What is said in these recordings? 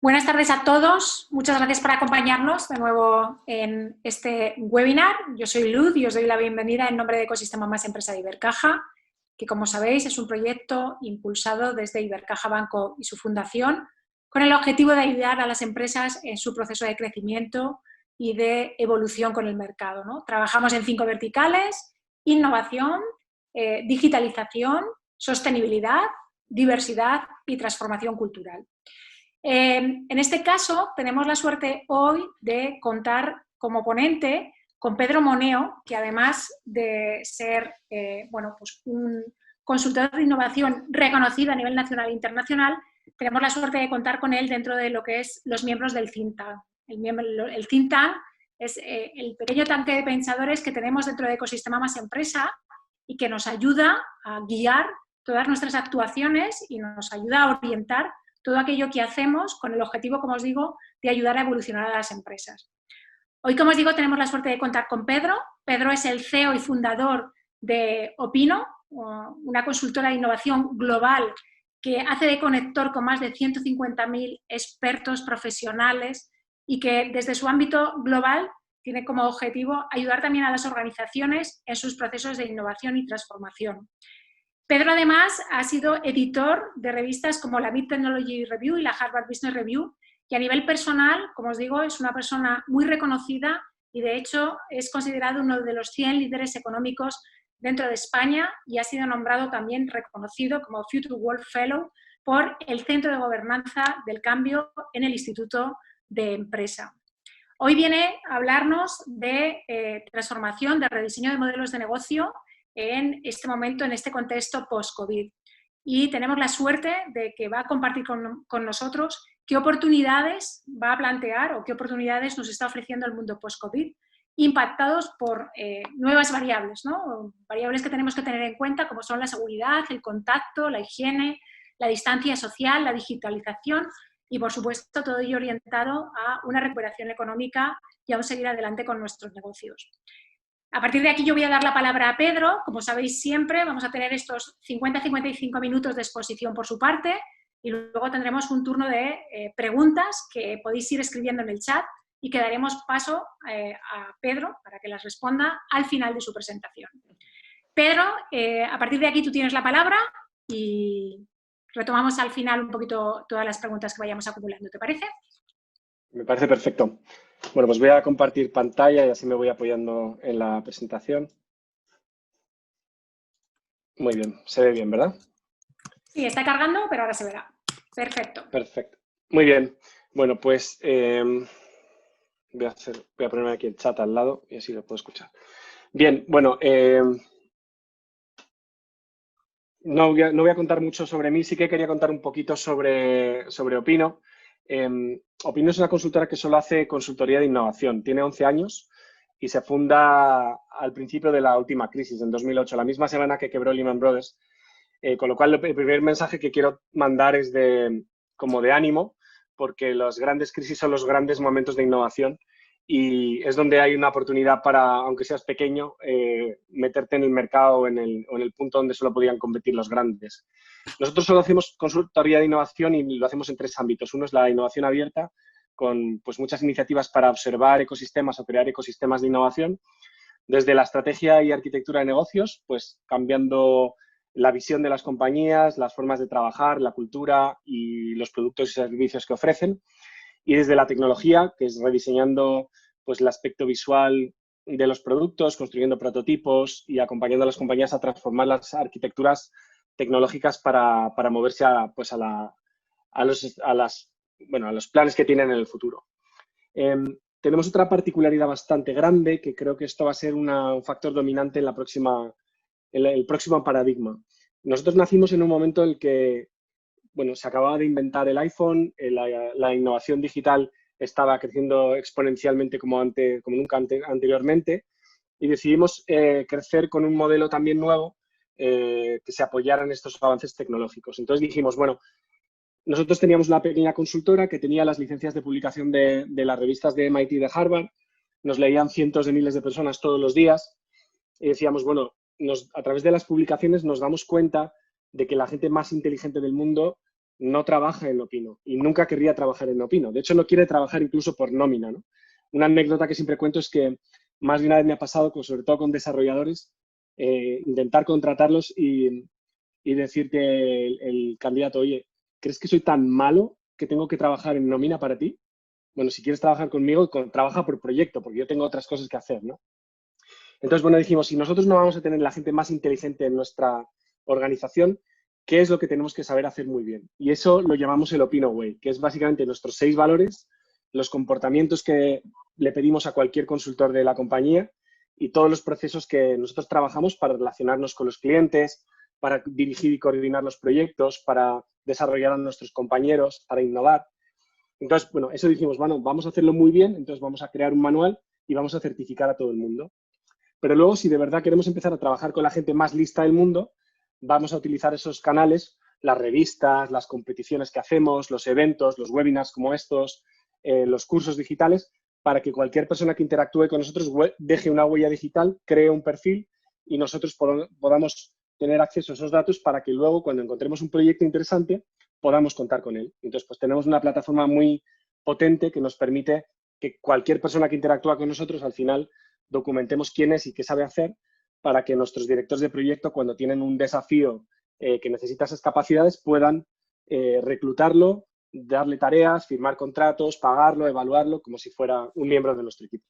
Buenas tardes a todos. Muchas gracias por acompañarnos de nuevo en este webinar. Yo soy Luz y os doy la bienvenida en nombre de Ecosistema Más Empresa de Ibercaja, que como sabéis es un proyecto impulsado desde Ibercaja Banco y su fundación con el objetivo de ayudar a las empresas en su proceso de crecimiento y de evolución con el mercado, ¿no? Trabajamos en 5 verticales: innovación, digitalización, sostenibilidad, diversidad y transformación cultural. En este caso, tenemos la suerte hoy de contar como ponente con Pedro Moneo, que además de ser pues un consultor de innovación reconocido a nivel nacional e internacional, tenemos la suerte de contar con él dentro de lo que es los miembros del Think Tank. El Think Tank es el pequeño tanque de pensadores que tenemos dentro de Ecosistema Más Empresa y que nos ayuda a guiar todas nuestras actuaciones y nos ayuda a orientar todo aquello que hacemos con el objetivo, como os digo, de ayudar a evolucionar a las empresas. Hoy, como os digo, tenemos la suerte de contar con Pedro. Pedro es el CEO y fundador de Opino, una consultora de innovación global que hace de conector con más de 150.000 expertos profesionales y que desde su ámbito global tiene como objetivo ayudar también a las organizaciones en sus procesos de innovación y transformación. Pedro, además, ha sido editor de revistas como la Mid Technology Review y la Harvard Business Review, y a nivel personal, como os digo, es una persona muy reconocida y, de hecho, es considerado uno de los 100 líderes económicos dentro de España y ha sido nombrado también reconocido como Future World Fellow por el Centro de Gobernanza del Cambio en el Instituto de Empresa. Hoy viene a hablarnos de transformación, de rediseño de modelos de negocio en este momento, en este contexto post-COVID. Y tenemos la suerte de que va a compartir con nosotros qué oportunidades va a plantear o qué oportunidades nos está ofreciendo el mundo post-COVID, impactados por nuevas variables, ¿no? Variables que tenemos que tener en cuenta, como son la seguridad, el contacto, la higiene, la distancia social, la digitalización y, por supuesto, todo ello orientado a una recuperación económica y a un seguir adelante con nuestros negocios. A partir de aquí yo voy a dar la palabra a Pedro. Como sabéis, siempre vamos a tener estos 50-55 minutos de exposición por su parte y luego tendremos un turno de preguntas que podéis ir escribiendo en el chat y que daremos paso a Pedro para que las responda al final de su presentación. Pedro, a partir de aquí tú tienes la palabra y retomamos al final un poquito todas las preguntas que vayamos acumulando. ¿Te parece? Me parece perfecto. Bueno, pues voy a compartir pantalla y así me voy apoyando en la presentación. Muy bien, se ve bien, ¿verdad? Sí, está cargando, pero ahora se verá. Perfecto. Perfecto. Muy bien. Bueno, pues voy a ponerme aquí el chat al lado y así lo puedo escuchar. Bien, bueno, no voy a contar mucho sobre mí, sí que quería contar un poquito sobre Opino. Opino es una consultora que solo hace consultoría de innovación. Tiene 11 años y se funda al principio de la última crisis, en 2008, la misma semana que quebró Lehman Brothers. Con lo cual, el primer mensaje que quiero mandar es como de ánimo, porque las grandes crisis son los grandes momentos de innovación y es donde hay una oportunidad para, aunque seas pequeño, meterte en el mercado o en el punto donde solo podían competir los grandes. Nosotros solo hacemos consultoría de innovación y lo hacemos en 3 ámbitos. Uno es la innovación abierta, con pues, muchas iniciativas para observar ecosistemas o crear ecosistemas de innovación. Desde la estrategia y arquitectura de negocios, pues cambiando la visión de las compañías, las formas de trabajar, la cultura y los productos y servicios que ofrecen. Y desde la tecnología, que es rediseñando pues, el aspecto visual de los productos, construyendo prototipos y acompañando a las compañías a transformar las arquitecturas tecnológicas para moverse a los planes que tienen en el futuro. Tenemos otra particularidad bastante grande, que creo que esto va a ser un factor dominante en el próximo paradigma. Nosotros nacimos en un momento en el que se acababa de inventar el iPhone, la innovación digital estaba creciendo exponencialmente como nunca anteriormente y decidimos crecer con un modelo también nuevo que se apoyara en estos avances tecnológicos. Entonces dijimos, bueno, nosotros teníamos una pequeña consultora que tenía las licencias de publicación de las revistas de MIT y de Harvard, nos leían cientos de miles de personas todos los días y decíamos, bueno, a través de las publicaciones nos damos cuenta de que la gente más inteligente del mundo no trabaja en Opino y nunca querría trabajar en Opino. De hecho, no quiere trabajar incluso por nómina, ¿no? Una anécdota que siempre cuento es que más de una vez me ha pasado, sobre todo con desarrolladores, intentar contratarlos y decirte el candidato, oye, ¿crees que soy tan malo que tengo que trabajar en nómina para ti? Bueno, si quieres trabajar conmigo, trabaja por proyecto, porque yo tengo otras cosas que hacer, ¿no? Entonces, bueno, dijimos, si nosotros no vamos a tener la gente más inteligente en nuestra organización, ¿qué es lo que tenemos que saber hacer muy bien? Y eso lo llamamos el Opino Way, que es básicamente nuestros 6 valores, los comportamientos que le pedimos a cualquier consultor de la compañía y todos los procesos que nosotros trabajamos para relacionarnos con los clientes, para dirigir y coordinar los proyectos, para desarrollar a nuestros compañeros, para innovar. Entonces, bueno, eso dijimos, bueno, vamos a hacerlo muy bien, entonces vamos a crear un manual y vamos a certificar a todo el mundo. Pero luego, si de verdad queremos empezar a trabajar con la gente más lista del mundo, vamos a utilizar esos canales, las revistas, las competiciones que hacemos, los eventos, los webinars como estos, los cursos digitales, para que cualquier persona que interactúe con nosotros deje una huella digital, cree un perfil y nosotros podamos tener acceso a esos datos para que luego, cuando encontremos un proyecto interesante, podamos contar con él. Entonces, pues tenemos una plataforma muy potente que nos permite que cualquier persona que interactúa con nosotros, al final, documentemos quién es y qué sabe hacer para que nuestros directores de proyecto, cuando tienen un desafío que necesita esas capacidades, puedan reclutarlo, darle tareas, firmar contratos, pagarlo, evaluarlo, como si fuera un miembro de nuestro equipo.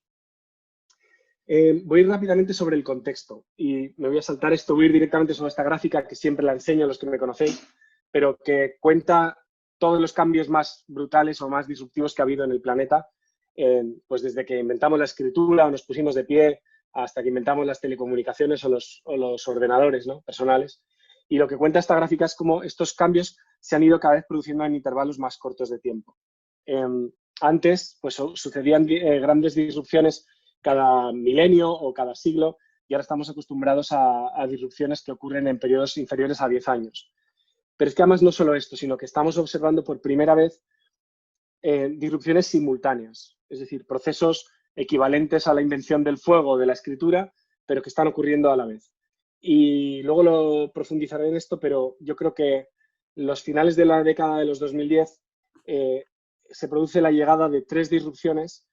Voy a ir rápidamente sobre el contexto y me voy a saltar esto, voy a ir directamente sobre esta gráfica que siempre la enseño a los que me conocéis, pero que cuenta todos los cambios más brutales o más disruptivos que ha habido en el planeta, pues desde que inventamos la escritura o nos pusimos de pie hasta que inventamos las telecomunicaciones o los ordenadores, ¿no?, personales. Y lo que cuenta esta gráfica es cómo estos cambios se han ido cada vez produciendo en intervalos más cortos de tiempo. Antes, pues sucedían grandes disrupciones cada milenio o cada siglo y ahora estamos acostumbrados a disrupciones que ocurren en periodos inferiores a 10 años. Pero es que además no solo esto, sino que estamos observando por primera vez disrupciones simultáneas, es decir, procesos equivalentes a la invención del fuego o de la escritura, pero que están ocurriendo a la vez. Y luego lo profundizaré en esto, pero yo creo que los finales de la década de los 2010 se produce la llegada de 3 disrupciones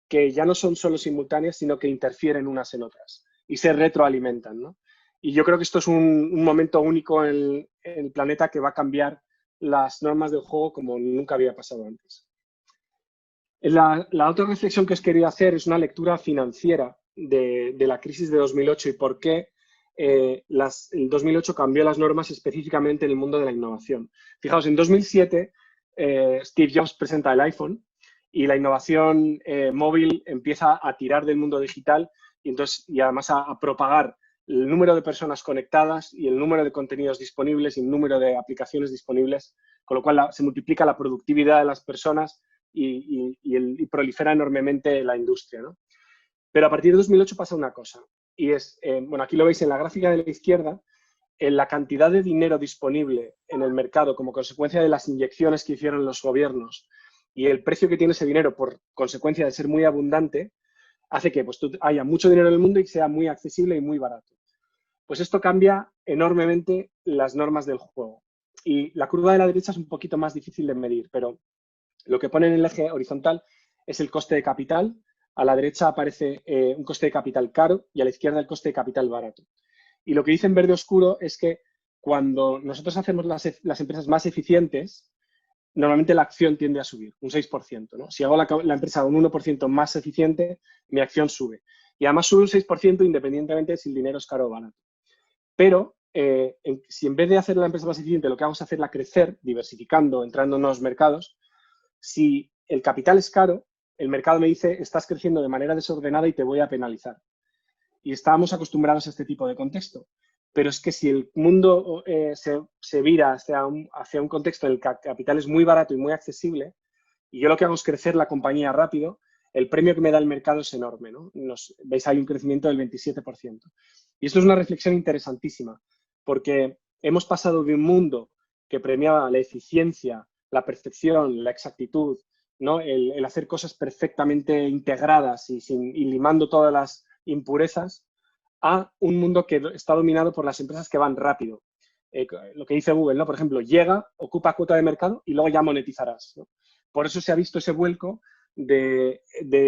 que ya no son solo simultáneas, sino que interfieren unas en otras y se retroalimentan, ¿no? Y yo creo que esto es un momento único en el planeta que va a cambiar las normas del juego como nunca había pasado antes. La otra reflexión que os quería hacer es una lectura financiera de la crisis de 2008 y por qué el 2008 cambió las normas específicamente en el mundo de la innovación. Fijaos, en 2007 Steve Jobs presenta el iPhone y la innovación móvil empieza a tirar del mundo digital y además a propagar el número de personas conectadas y el número de contenidos disponibles y el número de aplicaciones disponibles, con lo cual se multiplica la productividad de las personas y prolifera enormemente la industria, ¿no? Pero a partir de 2008 pasa una cosa, y es, bueno, aquí lo veis en la gráfica de la izquierda, en la cantidad de dinero disponible en el mercado como consecuencia de las inyecciones que hicieron los gobiernos y el precio que tiene ese dinero por consecuencia de ser muy abundante, hace que pues, haya mucho dinero en el mundo y sea muy accesible y muy barato. Pues esto cambia enormemente las normas del juego. Y la curva de la derecha es un poquito más difícil de medir, pero lo que pone en el eje horizontal es el coste de capital. A la derecha aparece un coste de capital caro y a la izquierda el coste de capital barato. Y lo que dice en verde oscuro es que cuando nosotros hacemos las empresas más eficientes, normalmente la acción tiende a subir, un 6%, ¿no? Si hago la empresa un 1% más eficiente, mi acción sube. Y además sube un 6% independientemente de si el dinero es caro o barato. Pero si en vez de hacer la empresa más eficiente, lo que hago es hacerla crecer, diversificando, entrando en nuevos mercados, si el capital es caro, el mercado me dice, estás creciendo de manera desordenada y te voy a penalizar. Y estábamos acostumbrados a este tipo de contexto. Pero es que si el mundo se vira hacia un contexto en el que el capital es muy barato y muy accesible, y yo lo que hago es crecer la compañía rápido, el premio que me da el mercado es enorme, ¿no? Veis, hay un crecimiento del 27%. Y esto es una reflexión interesantísima, porque hemos pasado de un mundo que premiaba la eficiencia, la percepción, la exactitud, ¿no? El hacer cosas perfectamente integradas y limando todas las impurezas, a un mundo que está dominado por las empresas que van rápido. lo que dice Google, ¿no? Por ejemplo, llega, ocupa cuota de mercado y luego ya monetizarás, ¿no? Por eso se ha visto ese vuelco de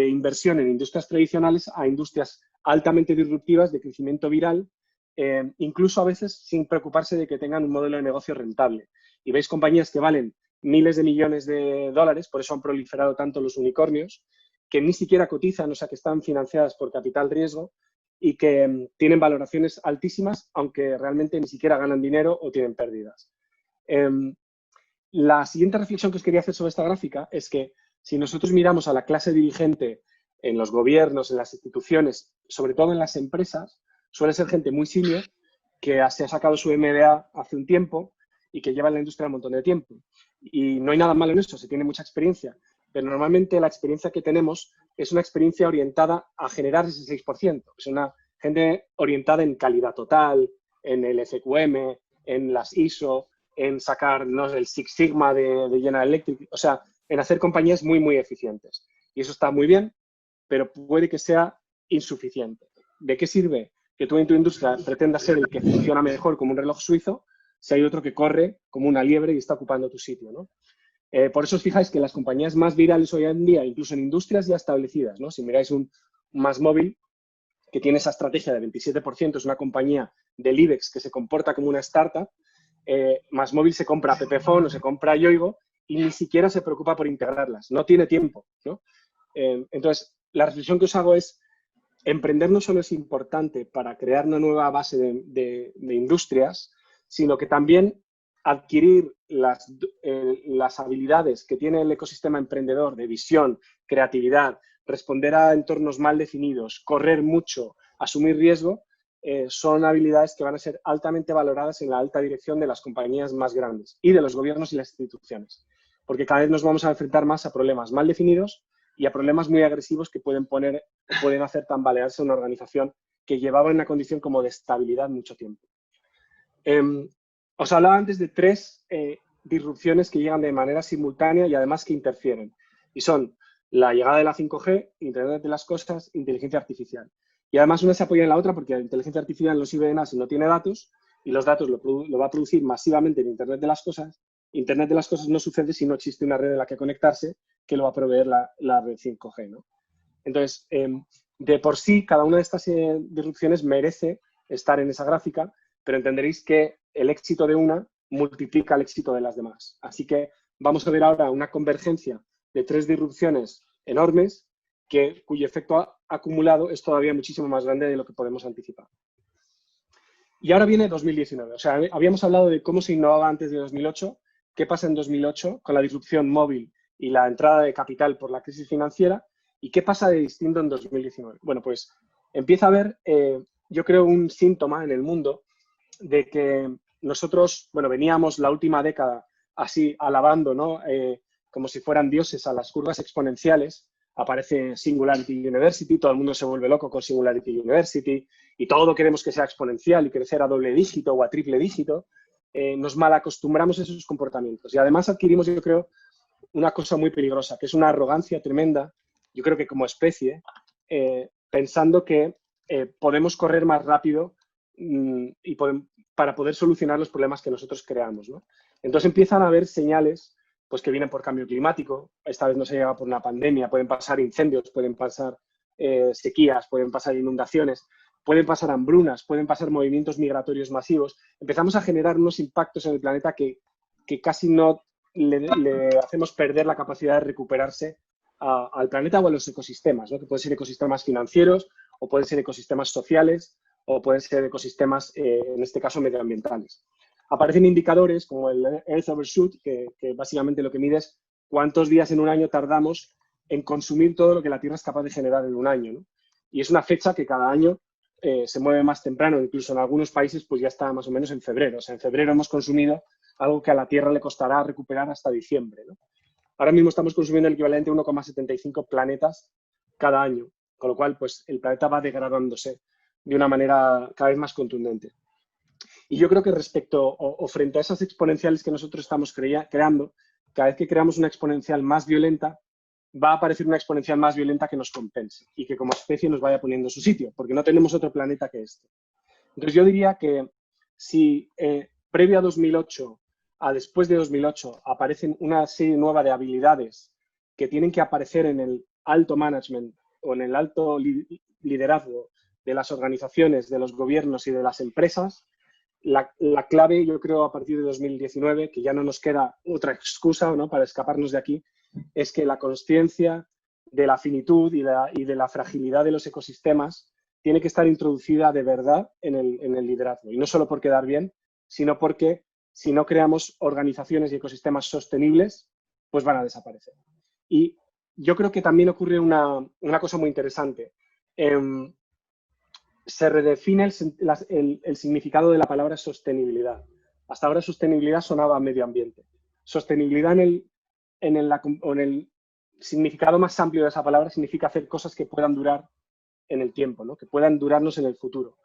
inversión en industrias tradicionales a industrias altamente disruptivas, de crecimiento viral, incluso a veces sin preocuparse de que tengan un modelo de negocio rentable. Y veis compañías que valen miles de millones de dólares, por eso han proliferado tanto los unicornios, que ni siquiera cotizan, o sea, que están financiadas por capital riesgo y que tienen valoraciones altísimas, aunque realmente ni siquiera ganan dinero o tienen pérdidas. La siguiente reflexión que os quería hacer sobre esta gráfica es que si nosotros miramos a la clase dirigente en los gobiernos, en las instituciones, sobre todo en las empresas, suele ser gente muy senior que se ha sacado su MBA hace un tiempo y que lleva en la industria un montón de tiempo. Y no hay nada malo en eso, se tiene mucha experiencia, pero normalmente la experiencia que tenemos es una experiencia orientada a generar ese 6%. Es una gente orientada en calidad total, en el SQM, en las ISO, en sacar, no sé, el Six Sigma de General Electric, o sea, en hacer compañías muy, muy eficientes. Y eso está muy bien, pero puede que sea insuficiente. ¿De qué sirve que tú en tu industria pretendas ser el que funciona mejor como un reloj suizo si hay otro que corre como una liebre y está ocupando tu sitio, ¿no? Por eso os fijáis que las compañías más virales hoy en día, incluso en industrias ya establecidas, ¿no? Si miráis un MásMóvil, que tiene esa estrategia de 27%, es una compañía del IBEX que se comporta como una startup, MásMóvil se compra Pepephone o se compra Yoigo y ni siquiera se preocupa por integrarlas, no tiene tiempo, ¿no? Entonces, la reflexión que os hago es, emprender no solo es importante para crear una nueva base de industrias, sino que también adquirir las habilidades que tiene el ecosistema emprendedor de visión, creatividad, responder a entornos mal definidos, correr mucho, asumir riesgo, son habilidades que van a ser altamente valoradas en la alta dirección de las compañías más grandes y de los gobiernos y las instituciones, porque cada vez nos vamos a enfrentar más a problemas mal definidos y a problemas muy agresivos que pueden hacer tambalearse una organización que llevaba en una condición como de estabilidad mucho tiempo. Os hablaba antes de 3 disrupciones que llegan de manera simultánea y además que interfieren. Y son la llegada de la 5G, Internet de las cosas, inteligencia artificial. Y además una se apoya en la otra porque la inteligencia artificial no sirve de nada si no tiene datos y los datos lo va a producir masivamente en Internet de las cosas. Internet de las cosas no sucede si no existe una red en la que conectarse que lo va a proveer la red 5G, ¿no? Entonces, de por sí, cada una de estas disrupciones merece estar en esa gráfica, pero entenderéis que el éxito de una multiplica el éxito de las demás. Así que vamos a ver ahora una convergencia de 3 disrupciones enormes cuyo efecto acumulado es todavía muchísimo más grande de lo que podemos anticipar. Y ahora viene 2019. O sea, habíamos hablado de cómo se innovaba antes de 2008, qué pasa en 2008 con la disrupción móvil y la entrada de capital por la crisis financiera, y qué pasa de distinto en 2019. Bueno, pues empieza a haber, yo creo, un síntoma en el mundo de que nosotros, bueno, veníamos la última década así alabando, ¿no? Como si fueran dioses a las curvas exponenciales. Aparece Singularity University, todo el mundo se vuelve loco con Singularity University y todo queremos que sea exponencial y crecer a doble dígito o a triple dígito. Nos malacostumbramos a esos comportamientos y además adquirimos, yo creo, una cosa muy peligrosa, que es una arrogancia tremenda, yo creo que como especie, pensando que podemos correr más rápido para poder solucionar los problemas que nosotros creamos, ¿no? Entonces empiezan a haber señales pues, que vienen por cambio climático, esta vez no se llega por una pandemia, pueden pasar incendios, pueden pasar sequías, pueden pasar inundaciones, pueden pasar hambrunas, pueden pasar movimientos migratorios masivos. Empezamos a generar unos impactos en el planeta que casi no le hacemos perder la capacidad de recuperarse al planeta o a los ecosistemas, ¿no? Que pueden ser ecosistemas financieros o pueden ser ecosistemas sociales o pueden ser ecosistemas, en este caso, medioambientales. Aparecen indicadores como el Earth Overshoot, que básicamente lo que mide es cuántos días en un año tardamos en consumir todo lo que la Tierra es capaz de generar en un año, ¿no? Y es una fecha que cada año se mueve más temprano, incluso en algunos países pues ya está más o menos en febrero. O sea, en febrero hemos consumido algo que a la Tierra le costará recuperar hasta diciembre, ¿no? Ahora mismo estamos consumiendo el equivalente a 1,75 planetas cada año, con lo cual pues el planeta va degradándose de una manera cada vez más contundente. Y yo creo que respecto o frente a esas exponenciales que nosotros estamos creando, cada vez que creamos una exponencial más violenta, va a aparecer una exponencial más violenta que nos compense y que como especie nos vaya poniendo en su sitio, porque no tenemos otro planeta que este. Entonces yo diría que si previo a 2008 a después de 2008 aparecen una serie nueva de habilidades que tienen que aparecer en el alto management o en el alto liderazgo de las organizaciones, de los gobiernos y de las empresas, la clave, yo creo, a partir de 2019, que ya no nos queda otra excusa, ¿no?, para escaparnos de aquí, es que la consciencia de la finitud y de la fragilidad de los ecosistemas tiene que estar introducida de verdad en el liderazgo. Y no solo por quedar bien, sino porque si no creamos organizaciones y ecosistemas sostenibles, pues van a desaparecer. Y yo creo que también ocurre una cosa muy interesante. Se redefine el significado de la palabra sostenibilidad. Hasta ahora sostenibilidad sonaba a medio ambiente. Sostenibilidad en el significado más amplio de esa palabra significa hacer cosas que puedan durar en el tiempo, ¿no?, que puedan durarnos en el futuro.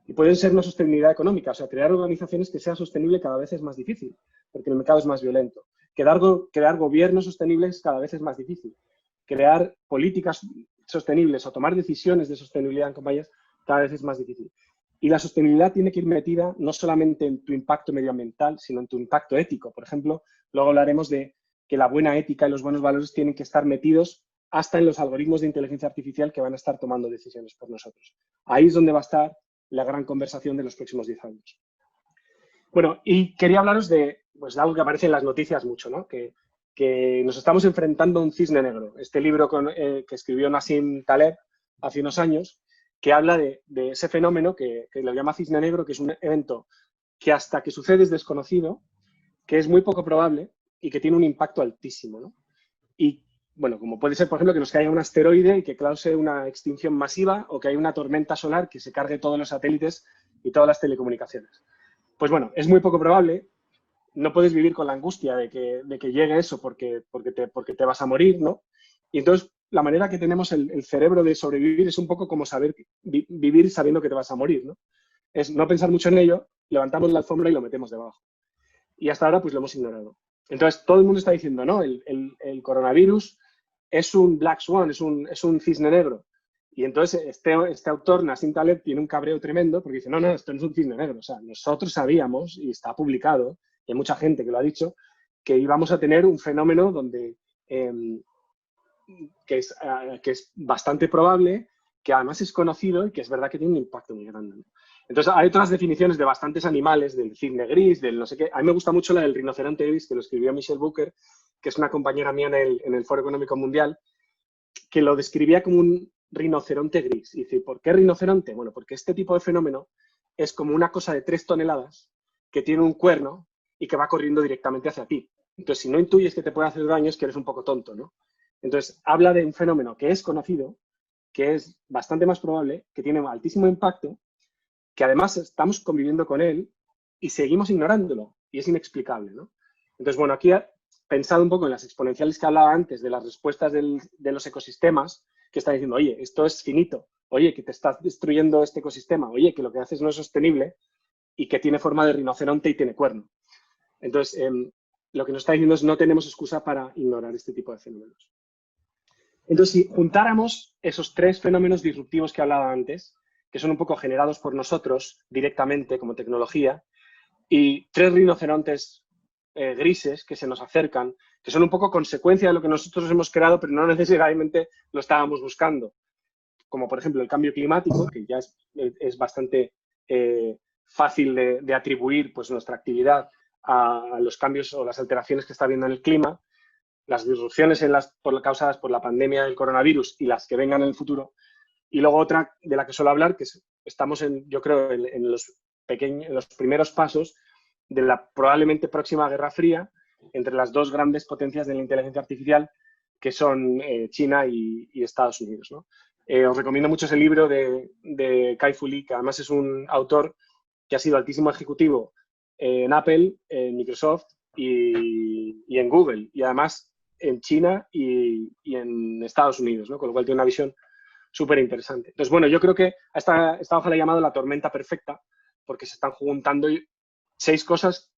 Y pueden ser una sostenibilidad económica, o sea, crear organizaciones que sea sostenible cada vez es más difícil, porque el mercado es más violento. Crear gobiernos sostenibles cada vez es más difícil. Crear políticas sostenibles o tomar decisiones de sostenibilidad en compañías cada vez es más difícil. Y la sostenibilidad tiene que ir metida no solamente en tu impacto medioambiental, sino en tu impacto ético. Por ejemplo, luego hablaremos de que la buena ética y los buenos valores tienen que estar metidos hasta en los algoritmos de inteligencia artificial que van a estar tomando decisiones por nosotros. Ahí es donde va a estar la gran conversación de los próximos 10 años. Bueno, y quería hablaros de algo que aparece en las noticias mucho, ¿no?, que nos estamos enfrentando a un cisne negro. Este libro que escribió Nassim Taleb hace unos años, que habla de ese fenómeno que lo llama cisne negro, que es un evento que hasta que sucede es desconocido, que es muy poco probable y que tiene un impacto altísimo, ¿no? Y, bueno, como puede ser, por ejemplo, que nos caiga un asteroide y que cause una extinción masiva, o que haya una tormenta solar que se cargue todos los satélites y todas las telecomunicaciones. Pues bueno, es muy poco probable. No puedes vivir con la angustia de que llegue eso porque te vas a morir, ¿no? Y entonces, la manera que tenemos el cerebro de sobrevivir es un poco como vivir sabiendo que te vas a morir, ¿no? Es no pensar mucho en ello, levantamos la alfombra y lo metemos debajo. Y hasta ahora, pues lo hemos ignorado. Entonces, todo el mundo está diciendo, no, el coronavirus es un black swan, es un cisne negro. Y entonces este autor, Nassim Taleb, tiene un cabreo tremendo porque dice, no, esto no es un cisne negro. O sea, nosotros sabíamos, y está publicado, y hay mucha gente que lo ha dicho, que íbamos a tener un fenómeno donde, que es bastante probable, que además es conocido y que es verdad que tiene un impacto muy grande, ¿no? Entonces, hay otras definiciones de bastantes animales, del cisne gris, del no sé qué. A mí me gusta mucho la del rinoceronte gris, que lo escribió Michelle Booker, que es una compañera mía en el Foro Económico Mundial, que lo describía como un rinoceronte gris. Y dice, ¿por qué rinoceronte? Bueno, porque este tipo de fenómeno es como una cosa de 3 toneladas que tiene un cuerno y que va corriendo directamente hacia ti. Entonces, si no intuyes que te puede hacer daño, es que eres un poco tonto, ¿no? Entonces, habla de un fenómeno que es conocido, que es bastante más probable, que tiene altísimo impacto, que además estamos conviviendo con él y seguimos ignorándolo, y es inexplicable, ¿no? Entonces, bueno, aquí he pensado un poco en las exponenciales que hablaba antes, de las respuestas de los ecosistemas, que están diciendo, oye, esto es finito, oye, que te estás destruyendo este ecosistema, oye, que lo que haces no es sostenible y que tiene forma de rinoceronte y tiene cuerno. Entonces, lo que nos está diciendo es no tenemos excusa para ignorar este tipo de fenómenos. Entonces, si juntáramos esos 3 fenómenos disruptivos que hablaba antes, que son un poco generados por nosotros directamente como tecnología, y 3 rinocerontes grises que se nos acercan, que son un poco consecuencia de lo que nosotros hemos creado, pero no necesariamente lo estábamos buscando. Como por ejemplo el cambio climático, que ya es bastante fácil de atribuir pues, nuestra actividad a los cambios o las alteraciones que está habiendo en el clima, las disrupciones causadas por la pandemia del coronavirus y las que vengan en el futuro. Y luego otra de la que suelo hablar, que estamos, yo creo, en los primeros pasos de la probablemente próxima Guerra Fría entre las 2 grandes potencias de la inteligencia artificial, que son China y Estados Unidos, ¿no? Os recomiendo mucho ese libro de Kai-Fu Lee, que además es un autor que ha sido altísimo ejecutivo en Apple, en Microsoft y en Google, y además en China y en Estados Unidos, ¿no? Con lo cual tiene una visión súper interesante. Entonces, bueno, yo creo que a esta hoja la he llamado la tormenta perfecta, porque se están juntando 6 cosas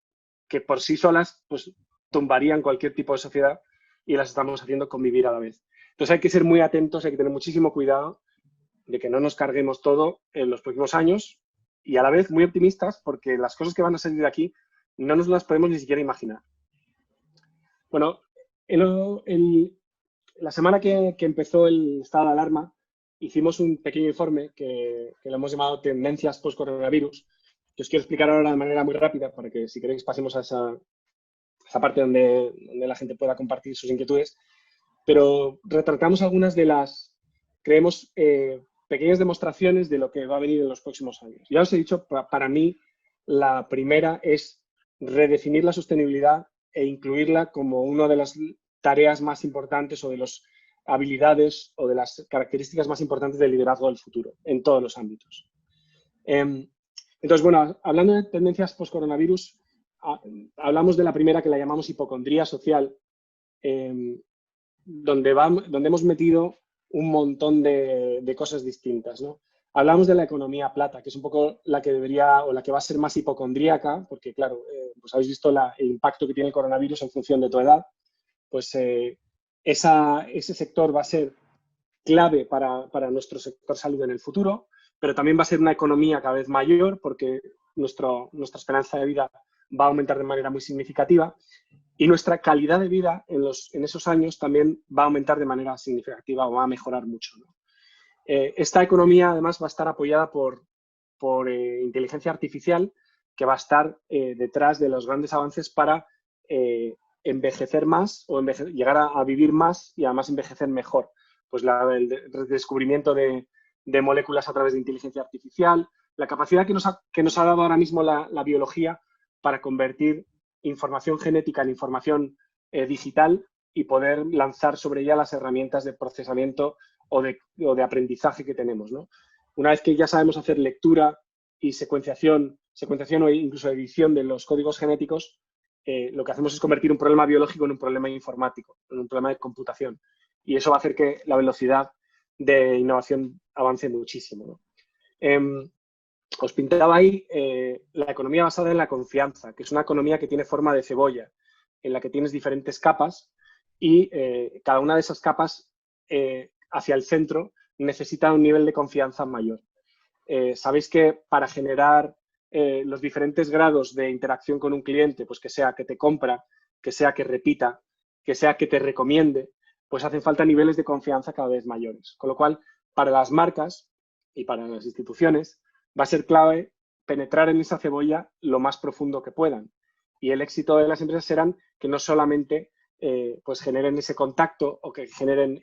que por sí solas pues, tumbarían cualquier tipo de sociedad y las estamos haciendo convivir a la vez. Entonces hay que ser muy atentos, hay que tener muchísimo cuidado de que no nos carguemos todo en los próximos años y a la vez muy optimistas porque las cosas que van a salir de aquí no nos las podemos ni siquiera imaginar. Bueno, la semana que empezó el estado de alarma, hicimos un pequeño informe que lo hemos llamado Tendencias post-coronavirus, que os quiero explicar ahora de manera muy rápida para que, si queréis, pasemos a esa parte donde la gente pueda compartir sus inquietudes. Pero retratamos algunas de las, creemos, pequeñas demostraciones de lo que va a venir en los próximos años. Ya os he dicho, para mí, la primera es redefinir la sostenibilidad e incluirla como una de las tareas más importantes o de las habilidades o de las características más importantes del liderazgo del futuro, en todos los ámbitos. Entonces, bueno, hablando de tendencias post-coronavirus, hablamos de la primera, que la llamamos hipocondría social, donde hemos metido un montón de cosas distintas, ¿no? Hablamos de la economía plata, que es un poco la que debería o la que va a ser más hipocondríaca, porque, claro, pues habéis visto el impacto que tiene el coronavirus en función de tu edad. Pues ese sector va a ser clave para nuestro sector salud en el futuro, pero también va a ser una economía cada vez mayor porque nuestra esperanza de vida va a aumentar de manera muy significativa y nuestra calidad de vida en esos años también va a aumentar de manera significativa o va a mejorar mucho, ¿no? Esta economía además va a estar apoyada por inteligencia artificial, que va a estar detrás de los grandes avances para envejecer más o llegar a vivir más y además envejecer mejor. Pues el descubrimiento de moléculas a través de inteligencia artificial, la capacidad que nos ha dado ahora mismo la biología para convertir información genética en información digital y poder lanzar sobre ella las herramientas de procesamiento o de aprendizaje que tenemos, ¿no? Una vez que ya sabemos hacer lectura y secuenciación o incluso edición de los códigos genéticos, lo que hacemos es convertir un problema biológico en un problema informático, en un problema de computación. Y eso va a hacer que la velocidad de innovación avance muchísimo, ¿no? Os pintaba ahí la economía basada en la confianza, que es una economía que tiene forma de cebolla, en la que tienes diferentes capas y cada una de esas capas hacia el centro necesita un nivel de confianza mayor. Sabéis que para generar los diferentes grados de interacción con un cliente, pues que sea que te compra, que sea que repita, que sea que te recomiende, pues hacen falta niveles de confianza cada vez mayores. Con lo cual, para las marcas y para las instituciones, va a ser clave penetrar en esa cebolla lo más profundo que puedan. Y el éxito de las empresas serán que no solamente pues generen ese contacto o que generen,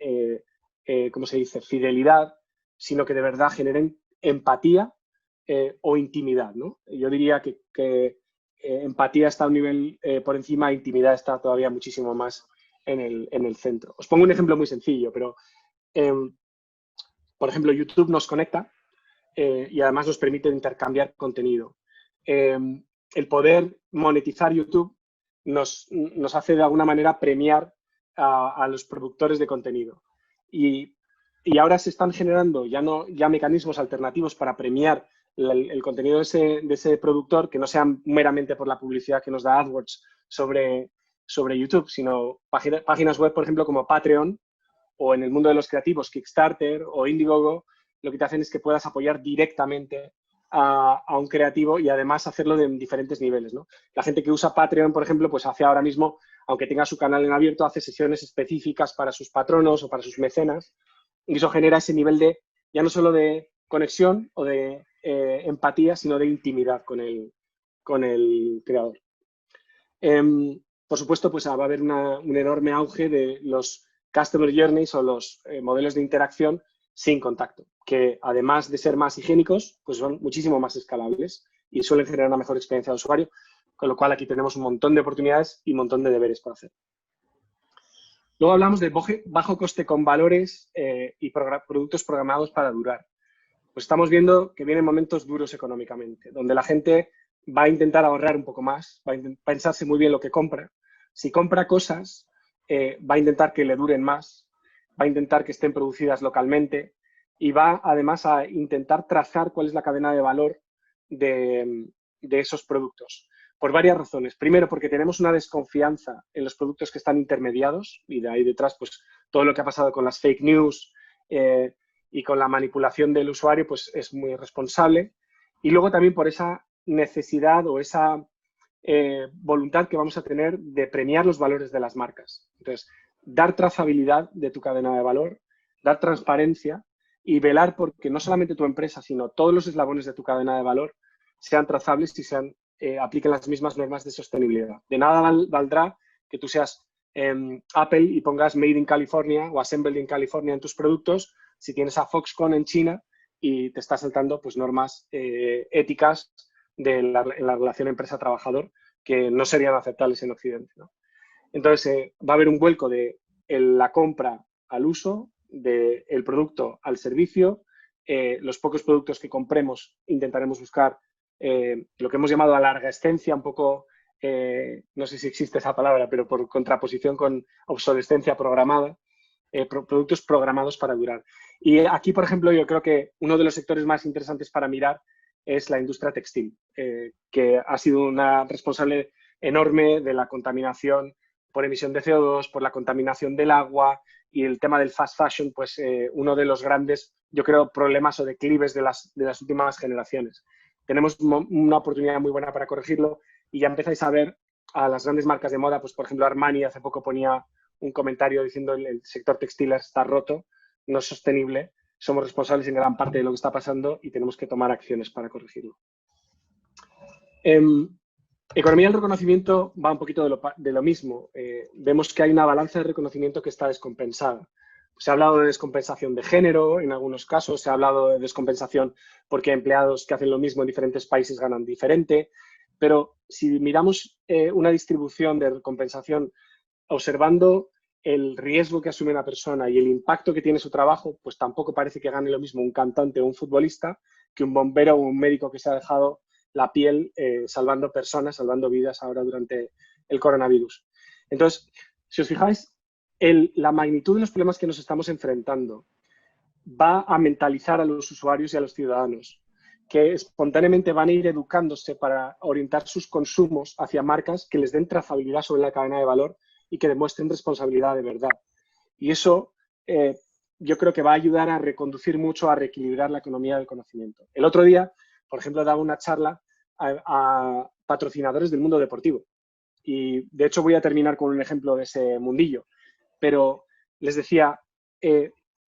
¿cómo se dice?, fidelidad, sino que de verdad generen empatía o intimidad, ¿no? Yo diría que empatía está a un nivel por encima, intimidad está todavía muchísimo más en el centro. Os pongo un ejemplo muy sencillo, pero por ejemplo, YouTube nos conecta y además nos permite intercambiar contenido. El poder monetizar YouTube nos hace de alguna manera premiar a los productores de contenido. Y ahora se están generando ya mecanismos alternativos para premiar el contenido de ese productor, que no sean meramente por la publicidad que nos da AdWords sobre YouTube, sino páginas web, por ejemplo, como Patreon, o en el mundo de los creativos, Kickstarter o Indiegogo, lo que te hacen es que puedas apoyar directamente a un creativo y además hacerlo de diferentes niveles, ¿no? La gente que usa Patreon, por ejemplo, pues hace ahora mismo, aunque tenga su canal en abierto, hace sesiones específicas para sus patronos o para sus mecenas, y eso genera ese nivel de, ya no solo de conexión o de empatía, sino de intimidad con el creador. Por supuesto, pues va a haber un enorme auge de los Customer Journeys o los modelos de interacción sin contacto, que además de ser más higiénicos, pues son muchísimo más escalables y suelen generar una mejor experiencia de usuario, con lo cual aquí tenemos un montón de oportunidades y un montón de deberes por hacer. Luego hablamos de bajo coste con valores y productos programados para durar. Pues estamos viendo que vienen momentos duros económicamente, donde la gente va a intentar ahorrar un poco más, va a pensarse muy bien lo que compra. Si compra cosas, va a intentar que le duren más, va a intentar que estén producidas localmente y va además a intentar trazar cuál es la cadena de valor de esos productos. Por varias razones. Primero, porque tenemos una desconfianza en los productos que están intermediados y de ahí detrás, pues todo lo que ha pasado con las fake news y con la manipulación del usuario, pues es muy responsable. Y luego también por esa necesidad o esa voluntad que vamos a tener de premiar los valores de las marcas. Entonces, dar trazabilidad de tu cadena de valor, dar transparencia y velar porque no solamente tu empresa, sino todos los eslabones de tu cadena de valor sean trazables y apliquen las mismas normas de sostenibilidad. De nada valdrá que tú seas Apple y pongas Made in California o Assembled in California en tus productos si tienes a Foxconn en China y te estás saltando pues, normas éticas en la relación empresa-trabajador que no serían aceptables en Occidente, ¿no? Entonces, va a haber un vuelco de la compra al uso, del producto al servicio. Los pocos productos que compremos intentaremos buscar lo que hemos llamado a larga escencia, un poco, no sé si existe esa palabra, pero por contraposición con obsolescencia programada, productos programados para durar. Y aquí, por ejemplo, yo creo que uno de los sectores más interesantes para mirar es la industria textil, que ha sido una responsable enorme de la contaminación por emisión de CO2, por la contaminación del agua y el tema del fast fashion, pues uno de los grandes, yo creo, problemas o declives de las últimas generaciones. Tenemos una oportunidad muy buena para corregirlo y ya empezáis a ver a las grandes marcas de moda, pues por ejemplo Armani hace poco ponía un comentario diciendo el sector textil está roto, no es sostenible, somos responsables en gran parte de lo que está pasando y tenemos que tomar acciones para corregirlo. Economía del reconocimiento va un poquito de lo mismo. Vemos que hay una balanza de reconocimiento que está descompensada. Se ha hablado de descompensación de género en algunos casos, se ha hablado de descompensación porque empleados que hacen lo mismo en diferentes países ganan diferente, pero si miramos una distribución de recompensación observando el riesgo que asume una persona y el impacto que tiene su trabajo, pues tampoco parece que gane lo mismo un cantante o un futbolista que un bombero o un médico que se ha dejado la piel salvando personas, salvando vidas ahora durante el coronavirus. Entonces, si os fijáis, la magnitud de los problemas que nos estamos enfrentando va a mentalizar a los usuarios y a los ciudadanos, que espontáneamente van a ir educándose para orientar sus consumos hacia marcas que les den trazabilidad sobre la cadena de valor y que demuestren responsabilidad de verdad. Y eso yo creo que va a ayudar a reconducir mucho, a reequilibrar la economía del conocimiento. El otro día, por ejemplo, daba una charla a patrocinadores del mundo deportivo. Y, de hecho, voy a terminar con un ejemplo de ese mundillo. Pero les decía,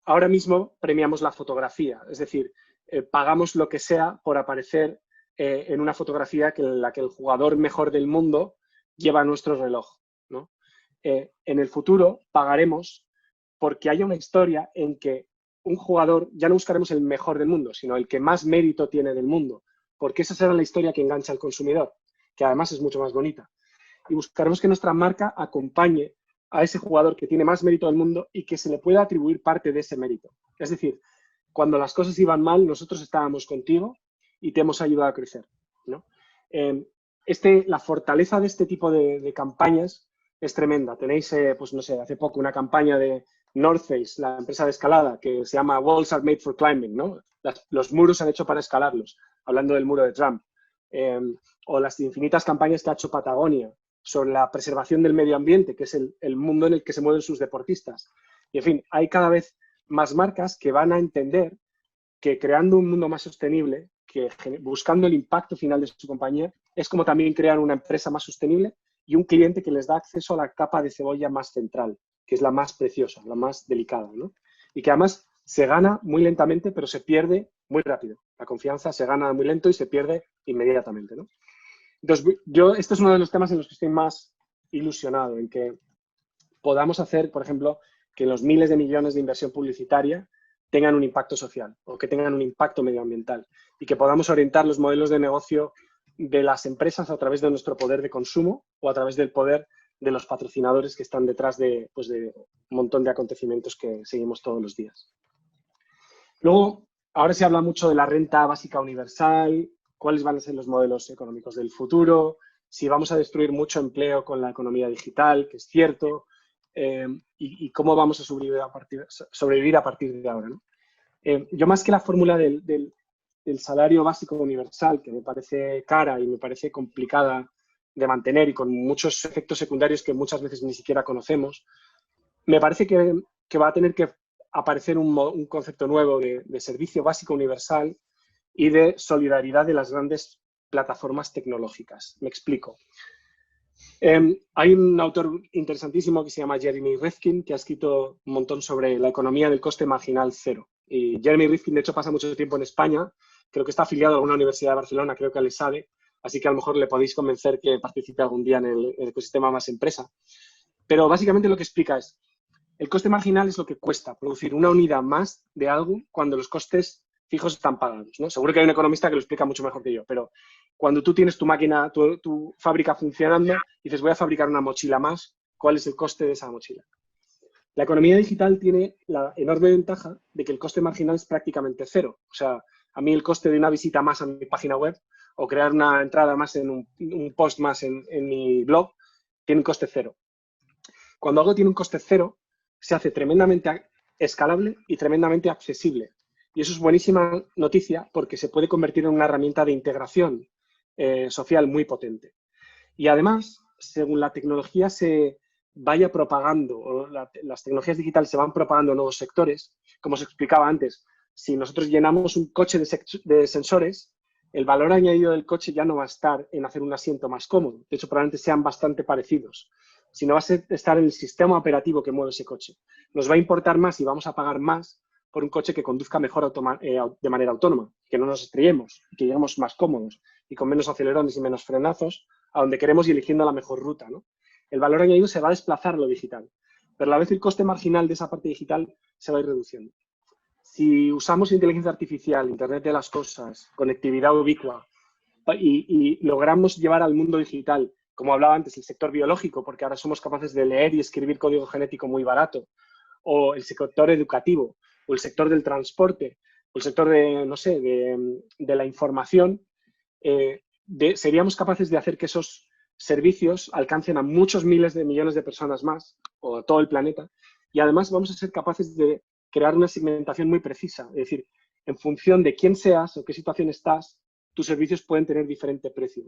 ahora mismo premiamos la fotografía. Es decir, pagamos lo que sea por aparecer en una fotografía en la que el jugador mejor del mundo lleva nuestro reloj, ¿no? En el futuro pagaremos porque haya una historia en que un jugador, ya no buscaremos el mejor del mundo, sino el que más mérito tiene del mundo, porque esa será la historia que engancha al consumidor, que además es mucho más bonita. Y buscaremos que nuestra marca acompañe a ese jugador que tiene más mérito del mundo y que se le pueda atribuir parte de ese mérito. Es decir, cuando las cosas iban mal, nosotros estábamos contigo y te hemos ayudado a crecer, ¿no? La fortaleza de este tipo de campañas es tremenda. Tenéis, pues no sé, hace poco una campaña de North Face, la empresa de escalada, que se llama Walls are made for climbing, ¿no? Los muros se han hecho para escalarlos, hablando del muro de Trump. O las infinitas campañas que ha hecho Patagonia sobre la preservación del medio ambiente, que es el mundo en el que se mueven sus deportistas. Y, en fin, hay cada vez más marcas que van a entender que creando un mundo más sostenible, que buscando el impacto final de su compañía, es como también crear una empresa más sostenible y un cliente que les da acceso a la capa de cebolla más central, que es la más preciosa, la más delicada, ¿no? Y que además se gana muy lentamente, pero se pierde muy rápido. La confianza se gana muy lento y se pierde inmediatamente, ¿no? Entonces, este es uno de los temas en los que estoy más ilusionado, en que podamos hacer, por ejemplo, que los miles de millones de inversión publicitaria tengan un impacto social o que tengan un impacto medioambiental y que podamos orientar los modelos de negocio de las empresas a través de nuestro poder de consumo o a través del poder de los patrocinadores que están detrás de un montón de acontecimientos que seguimos todos los días. Luego, ahora se habla mucho de la renta básica universal, cuáles van a ser los modelos económicos del futuro, si vamos a destruir mucho empleo con la economía digital, que es cierto, y cómo vamos a sobrevivir a partir de ahora, ¿no? Yo más que la fórmula del salario básico universal, que me parece cara y me parece complicada de mantener y con muchos efectos secundarios que muchas veces ni siquiera conocemos, me parece que va a tener que aparecer un concepto nuevo de servicio básico universal y de solidaridad de las grandes plataformas tecnológicas. Me explico. Hay un autor interesantísimo que se llama Jeremy Rifkin, que ha escrito un montón sobre la economía del coste marginal cero. Y Jeremy Rifkin, de hecho, pasa mucho tiempo en España. Creo que está afiliado a alguna universidad de Barcelona, creo que le sabe. Así que a lo mejor le podéis convencer que participe algún día en el ecosistema Más Empresa. Pero básicamente lo que explica es, el coste marginal es lo que cuesta producir una unidad más de algo cuando los costes fijos están pagados, ¿no? Seguro que hay un economista que lo explica mucho mejor que yo, pero cuando tú tienes tu máquina, tu fábrica funcionando, y dices, voy a fabricar una mochila más, ¿cuál es el coste de esa mochila? La economía digital tiene la enorme ventaja de que el coste marginal es prácticamente cero. O sea, a mí el coste de una visita más a mi página web o crear una entrada más en un post más en mi blog tiene un coste cero. Cuando algo tiene un coste cero, se hace tremendamente escalable y tremendamente accesible. Y eso es buenísima noticia porque se puede convertir en una herramienta de integración social muy potente. Y además, según la tecnología se vaya propagando, o las tecnologías digitales se van propagando en nuevos sectores, como os explicaba antes, si nosotros llenamos un coche de sensores, el valor añadido del coche ya no va a estar en hacer un asiento más cómodo. De hecho, probablemente sean bastante parecidos, sino va a estar en el sistema operativo que mueve ese coche. Nos va a importar más y vamos a pagar más por un coche que conduzca mejor de manera autónoma, que no nos estrellemos, que lleguemos más cómodos y con menos acelerones y menos frenazos a donde queremos y eligiendo la mejor ruta, ¿no? El valor añadido se va a desplazar a lo digital, pero a la vez el coste marginal de esa parte digital se va a ir reduciendo. Si usamos inteligencia artificial, Internet de las cosas, conectividad ubicua y logramos llevar al mundo digital, como hablaba antes, el sector biológico, porque ahora somos capaces de leer y escribir código genético muy barato, o el sector educativo, o el sector del transporte, o el sector de, no sé, de la información, seríamos capaces de hacer que esos servicios alcancen a muchos miles de millones de personas más, o a todo el planeta, y además vamos a ser capaces de crear una segmentación muy precisa. Es decir, en función de quién seas o qué situación estás, tus servicios pueden tener diferente precio.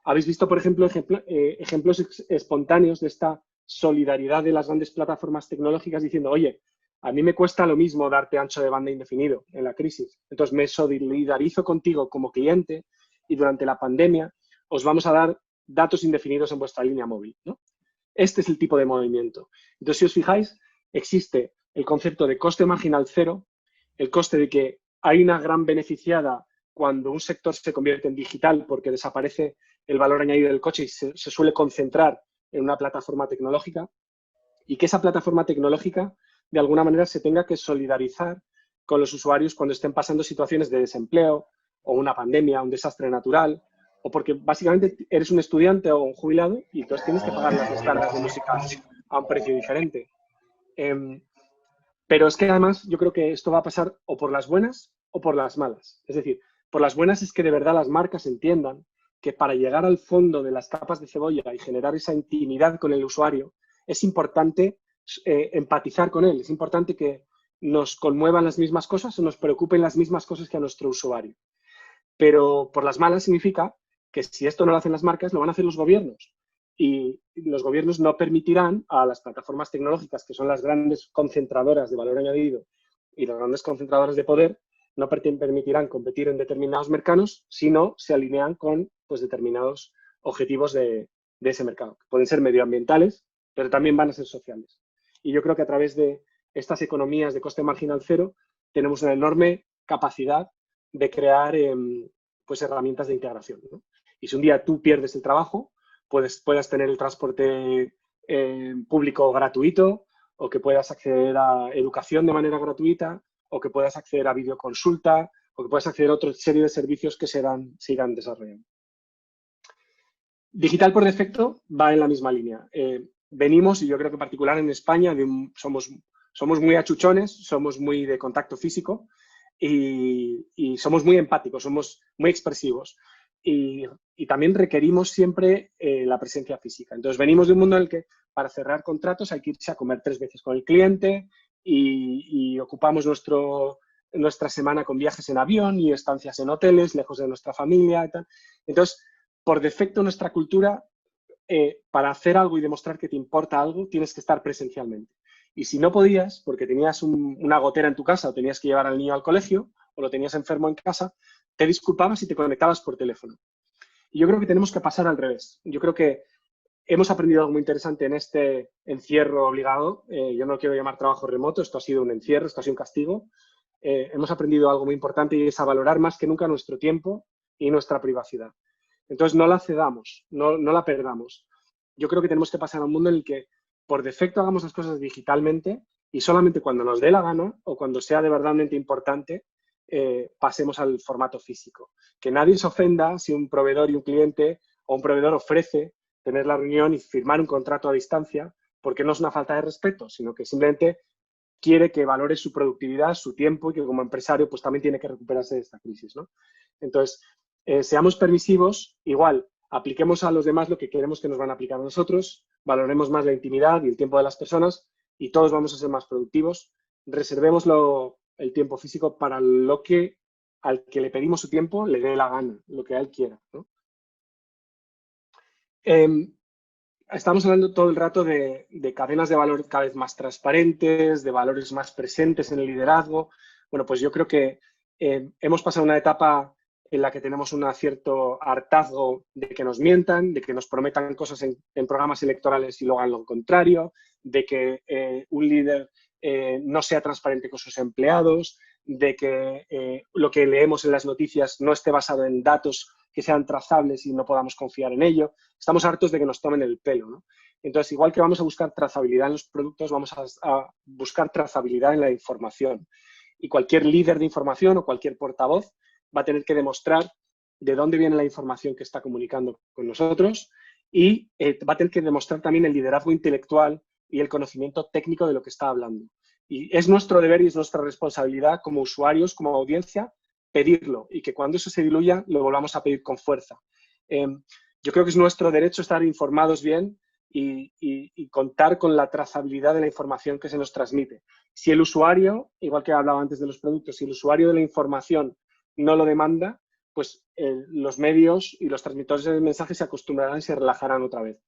Habéis visto, por ejemplo, ejemplos espontáneos de esta solidaridad de las grandes plataformas tecnológicas diciendo, oye, a mí me cuesta lo mismo darte ancho de banda indefinido en la crisis. Entonces me solidarizo contigo como cliente y durante la pandemia os vamos a dar datos indefinidos en vuestra línea móvil, ¿no? Este es el tipo de movimiento. Entonces, si os fijáis, existe el concepto de coste marginal cero, el coste de que hay una gran beneficiada cuando un sector se convierte en digital porque desaparece el valor añadido del coche y se suele concentrar en una plataforma tecnológica, y que esa plataforma tecnológica de alguna manera se tenga que solidarizar con los usuarios cuando estén pasando situaciones de desempleo o una pandemia, un desastre natural, o porque básicamente eres un estudiante o un jubilado y entonces tienes que pagar las tandas de música a un precio diferente. Pero es que además yo creo que esto va a pasar o por las buenas o por las malas. Es decir, por las buenas es que de verdad las marcas entiendan que para llegar al fondo de las capas de cebolla y generar esa intimidad con el usuario, es importante empatizar con él, es importante que nos conmuevan las mismas cosas o nos preocupen las mismas cosas que a nuestro usuario. Pero por las malas significa que si esto no lo hacen las marcas, lo van a hacer los gobiernos. Y los gobiernos no permitirán a las plataformas tecnológicas, que son las grandes concentradoras de valor añadido y las grandes concentradoras de poder, no permitirán competir en determinados mercados si no se alinean con pues, determinados objetivos de ese mercado. Pueden ser medioambientales, pero también van a ser sociales. Y yo creo que a través de estas economías de coste marginal cero tenemos una enorme capacidad de crear pues, herramientas de integración, ¿no? Y si un día tú pierdes el trabajo, puedas tener el transporte público gratuito, o que puedas acceder a educación de manera gratuita, o que puedas acceder a videoconsulta, o que puedas acceder a otra serie de servicios que sigan desarrollando. Digital por defecto va en la misma línea. Venimos, y yo creo que en particular en España, somos muy achuchones, somos muy de contacto físico y somos muy empáticos, somos muy expresivos. Y también requerimos siempre la presencia física. Entonces, venimos de un mundo en el que para cerrar contratos hay que irse a comer 3 veces con el cliente y ocupamos nuestra semana con viajes en avión y estancias en hoteles, lejos de nuestra familia y tal. Entonces, por defecto, nuestra cultura, para hacer algo y demostrar que te importa algo, tienes que estar presencialmente. Y si no podías, porque tenías una gotera en tu casa o tenías que llevar al niño al colegio o lo tenías enfermo en casa, te disculpabas y te conectabas por teléfono. Y yo creo que tenemos que pasar al revés. Yo creo que hemos aprendido algo muy interesante en este encierro obligado. Yo no lo quiero llamar trabajo remoto, esto ha sido un encierro, esto ha sido un castigo. Hemos aprendido algo muy importante y es a valorar más que nunca nuestro tiempo y nuestra privacidad. Entonces, no la cedamos, no la perdamos. Yo creo que tenemos que pasar a un mundo en el que por defecto hagamos las cosas digitalmente y solamente cuando nos dé la gana o cuando sea de verdadmente importante, pasemos al formato físico. Que nadie se ofenda si un proveedor y un cliente o un proveedor ofrece tener la reunión y firmar un contrato a distancia, porque no es una falta de respeto, sino que simplemente quiere que valore su productividad, su tiempo y que como empresario pues también tiene que recuperarse de esta crisis, ¿no? Entonces, seamos permisivos, igual, apliquemos a los demás lo que queremos que nos van a aplicar a nosotros, valoremos más la intimidad y el tiempo de las personas y todos vamos a ser más productivos. Reservemos el tiempo físico para lo que al que le pedimos su tiempo le dé la gana, lo que él quiera, ¿no? Estamos hablando todo el rato de cadenas de valor cada vez más transparentes, de valores más presentes en el liderazgo. Bueno, pues yo creo que hemos pasado una etapa en la que tenemos un cierto hartazgo de que nos mientan, de que nos prometan cosas en programas electorales y luego hagan lo contrario, de que un líder no sea transparente con sus empleados, de que lo que leemos en las noticias no esté basado en datos que sean trazables y no podamos confiar en ello. Estamos hartos de que nos tomen el pelo, ¿no? Entonces, igual que vamos a buscar trazabilidad en los productos, vamos a buscar trazabilidad en la información. Y cualquier líder de información o cualquier portavoz va a tener que demostrar de dónde viene la información que está comunicando con nosotros y va a tener que demostrar también el liderazgo intelectual y el conocimiento técnico de lo que está hablando. Y es nuestro deber y es nuestra responsabilidad como usuarios, como audiencia, pedirlo y que cuando eso se diluya lo volvamos a pedir con fuerza. Yo creo que es nuestro derecho estar informados bien y contar con la trazabilidad de la información que se nos transmite. Si el usuario, igual que hablaba antes de los productos, si el usuario de la información no lo demanda, pues los medios y los transmisores de mensajes se acostumbrarán y se relajarán otra vez.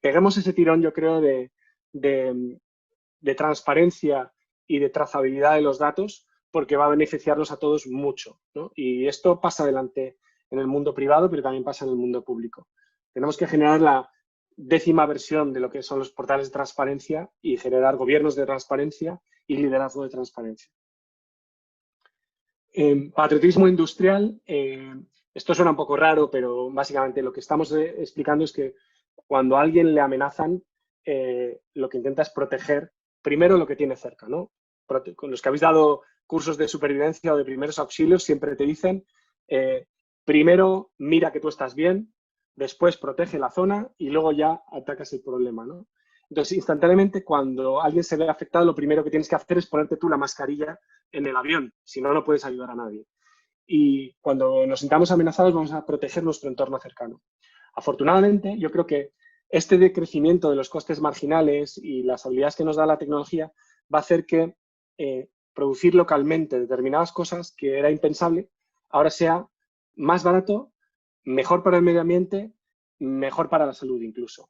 Peguemos ese tirón, yo creo, de transparencia y de trazabilidad de los datos, porque va a beneficiarnos a todos mucho, ¿no? Y esto pasa adelante en el mundo privado, pero también pasa en el mundo público. Tenemos que generar la 10ª versión de lo que son los portales de transparencia y generar gobiernos de transparencia y liderazgo de transparencia. Patriotismo industrial, esto suena un poco raro, pero básicamente lo que estamos explicando es que cuando a alguien le amenazan, lo que intenta es proteger primero lo que tiene cerca, ¿no? Con los que habéis dado cursos de supervivencia o de primeros auxilios, siempre te dicen, primero mira que tú estás bien, después protege la zona y luego ya atacas el problema, ¿no? Entonces, instantáneamente, cuando alguien se ve afectado, lo primero que tienes que hacer es ponerte tú la mascarilla en el avión, si no, no puedes ayudar a nadie. Y cuando nos sintamos amenazados, vamos a proteger nuestro entorno cercano. Afortunadamente, yo creo que este decrecimiento de los costes marginales y las habilidades que nos da la tecnología va a hacer que producir localmente determinadas cosas que era impensable, ahora sea más barato, mejor para el medio ambiente, mejor para la salud incluso,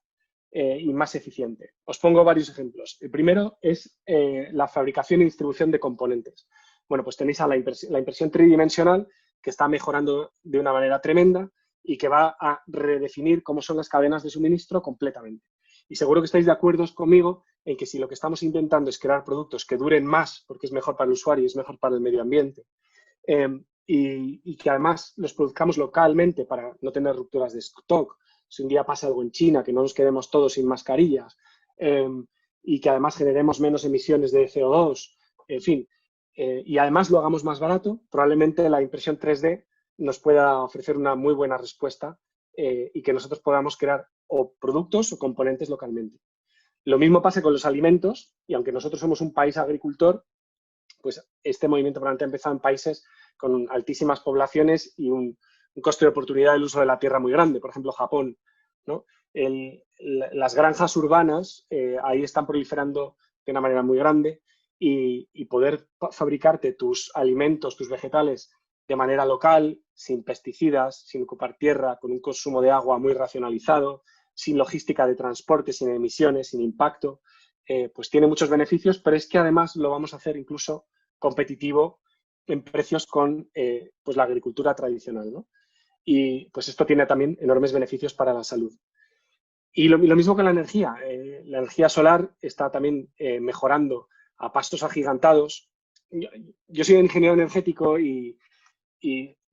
y más eficiente. Os pongo varios ejemplos. El primero es la fabricación y distribución de componentes. Bueno, pues tenéis a la impresión tridimensional que está mejorando de una manera tremenda y que va a redefinir cómo son las cadenas de suministro completamente. Y seguro que estáis de acuerdo conmigo en que si lo que estamos intentando es crear productos que duren más, porque es mejor para el usuario y es mejor para el medio ambiente, y que además los produzcamos localmente para no tener rupturas de stock, si un día pasa algo en China, que no nos quedemos todos sin mascarillas, y que además generemos menos emisiones de CO2, en fin, y además lo hagamos más barato, probablemente la impresión 3D nos pueda ofrecer una muy buena respuesta y que nosotros podamos crear o productos o componentes localmente. Lo mismo pasa con los alimentos, y aunque nosotros somos un país agricultor, pues este movimiento probablemente ha empezado en países con altísimas poblaciones y un coste de oportunidad del uso de la tierra muy grande, por ejemplo, Japón, ¿no? Las granjas urbanas ahí están proliferando de una manera muy grande y poder fabricarte tus alimentos, tus vegetales de manera local, sin pesticidas, sin ocupar tierra, con un consumo de agua muy racionalizado, sin logística de transporte, sin emisiones, sin impacto, pues tiene muchos beneficios, pero es que además lo vamos a hacer incluso competitivo en precios con pues la agricultura tradicional, ¿no? y pues esto tiene también enormes beneficios para la salud. Y lo mismo con la energía. La energía solar está también mejorando a pasos agigantados. Yo soy ingeniero energético y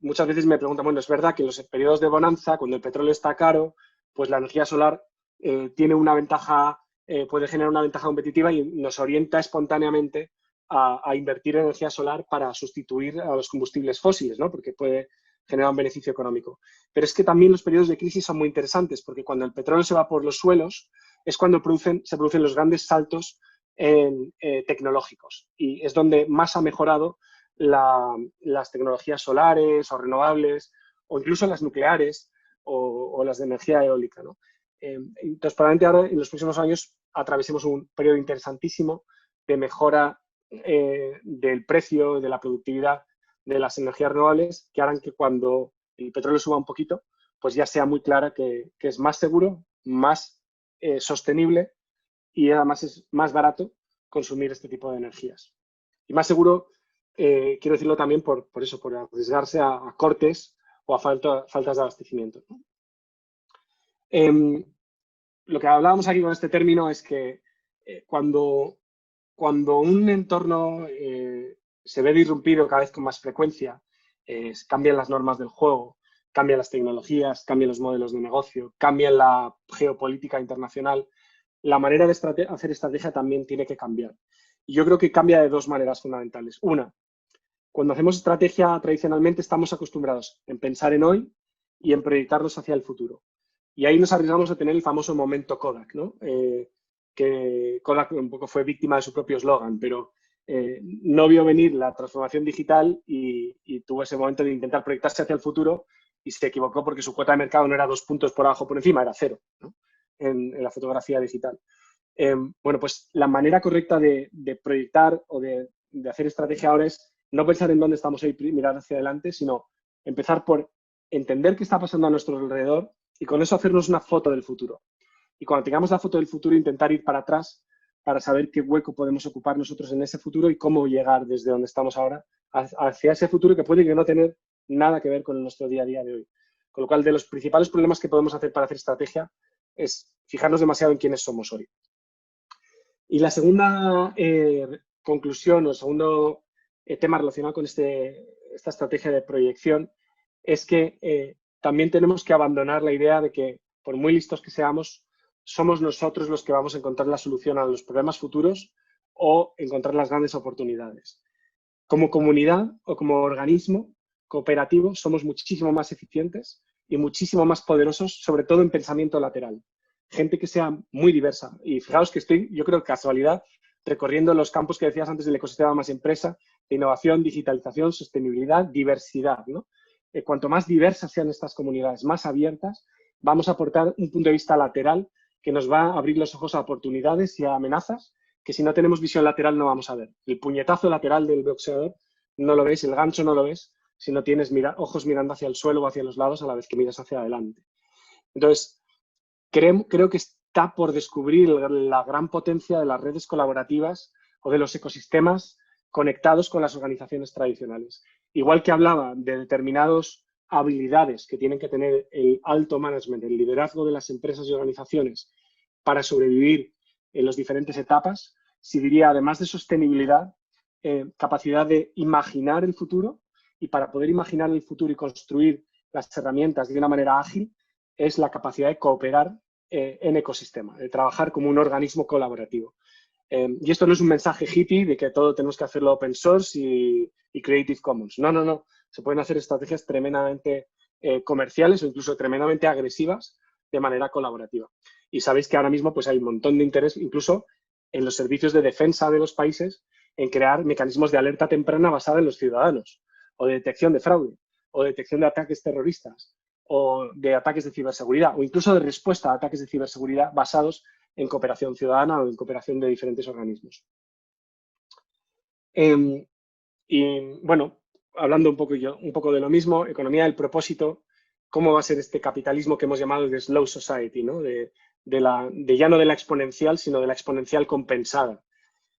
muchas veces me preguntan, bueno, es verdad que en los periodos de bonanza, cuando el petróleo está caro, pues la energía solar tiene una ventaja, puede generar una ventaja competitiva y nos orienta espontáneamente a invertir en energía solar para sustituir a los combustibles fósiles, ¿no? Porque puede generar un beneficio económico. Pero es que también los periodos de crisis son muy interesantes, porque cuando el petróleo se va por los suelos es cuando se producen los grandes saltos tecnológicos y es donde más ha mejorado las tecnologías solares o renovables o incluso las nucleares o las de energía eólica, ¿no? Entonces, probablemente ahora en los próximos años atravesemos un periodo interesantísimo de mejora del precio, de la productividad de las energías renovables, que harán que cuando el petróleo suba un poquito, pues ya sea muy clara que es más seguro, más sostenible y además es más barato consumir este tipo de energías. Y más seguro, quiero decirlo también por eso, por arriesgarse a cortes o a faltas de abastecimiento, ¿no? Lo que hablábamos aquí con este término es que cuando un entorno se ve disrumpido cada vez con más frecuencia, cambian las normas del juego, cambian las tecnologías, cambian los modelos de negocio, cambian la geopolítica internacional, la manera de hacer estrategia también tiene que cambiar. Y yo creo que cambia de dos maneras fundamentales. Una, cuando hacemos estrategia tradicionalmente estamos acostumbrados en pensar en hoy y en proyectarnos hacia el futuro. Y ahí nos arriesgamos a tener el famoso momento Kodak, ¿no? Que Kodak un poco fue víctima de su propio eslogan, pero no vio venir la transformación digital y tuvo ese momento de intentar proyectarse hacia el futuro y se equivocó porque su cuota de mercado no era 2 puntos por abajo por encima, era 0, ¿no? en la fotografía digital. Bueno, pues la manera correcta de proyectar o de hacer estrategia ahora es no pensar en dónde estamos hoy, mirar hacia adelante, sino empezar por entender qué está pasando a nuestro alrededor y con eso hacernos una foto del futuro. Y cuando tengamos la foto del futuro, intentar ir para atrás para saber qué hueco podemos ocupar nosotros en ese futuro y cómo llegar desde donde estamos ahora hacia ese futuro que puede que no tener nada que ver con nuestro día a día de hoy. Con lo cual, de los principales problemas que podemos hacer para hacer estrategia es fijarnos demasiado en quiénes somos hoy. Y la segunda conclusión o el segundo tema relacionado con esta estrategia de proyección es que también tenemos que abandonar la idea de que, por muy listos que seamos, somos nosotros los que vamos a encontrar la solución a los problemas futuros o encontrar las grandes oportunidades. Como comunidad o como organismo cooperativo somos muchísimo más eficientes y muchísimo más poderosos, sobre todo en pensamiento lateral. Gente que sea muy diversa. Y fijaos que estoy, yo creo, casualidad, recorriendo los campos que decías antes del ecosistema más empresa, de innovación, digitalización, sostenibilidad, diversidad, ¿no? Cuanto más diversas sean estas comunidades, más abiertas, vamos a aportar un punto de vista lateral que nos va a abrir los ojos a oportunidades y a amenazas que si no tenemos visión lateral no vamos a ver. El puñetazo lateral del boxeador no lo ves, el gancho no lo ves, si no tienes ojos mirando hacia el suelo o hacia los lados a la vez que miras hacia adelante. Entonces, creo que está por descubrir la gran potencia de las redes colaborativas o de los ecosistemas conectados con las organizaciones tradicionales. Igual que hablaba de determinadas habilidades que tienen que tener el alto management, el liderazgo de las empresas y organizaciones para sobrevivir en las diferentes etapas, sí diría, además de sostenibilidad, capacidad de imaginar el futuro, y para poder imaginar el futuro y construir las herramientas de una manera ágil, es la capacidad de cooperar en ecosistema, de trabajar como un organismo colaborativo. Y esto no es un mensaje hippie de que todo tenemos que hacerlo open source y Creative Commons. No, no, no. Se pueden hacer estrategias tremendamente comerciales o incluso tremendamente agresivas de manera colaborativa. Y sabéis que ahora mismo pues, hay un montón de interés, incluso en los servicios de defensa de los países, en crear mecanismos de alerta temprana basada en los ciudadanos, o de detección de fraude, o de detección de ataques terroristas, o de ataques de ciberseguridad, o incluso de respuesta a ataques de ciberseguridad basados en cooperación ciudadana o en cooperación de diferentes organismos. Y bueno, hablando un poco de lo mismo, economía del propósito, ¿cómo va a ser este capitalismo que hemos llamado de slow society, ¿no? Ya no de la exponencial, sino de la exponencial compensada?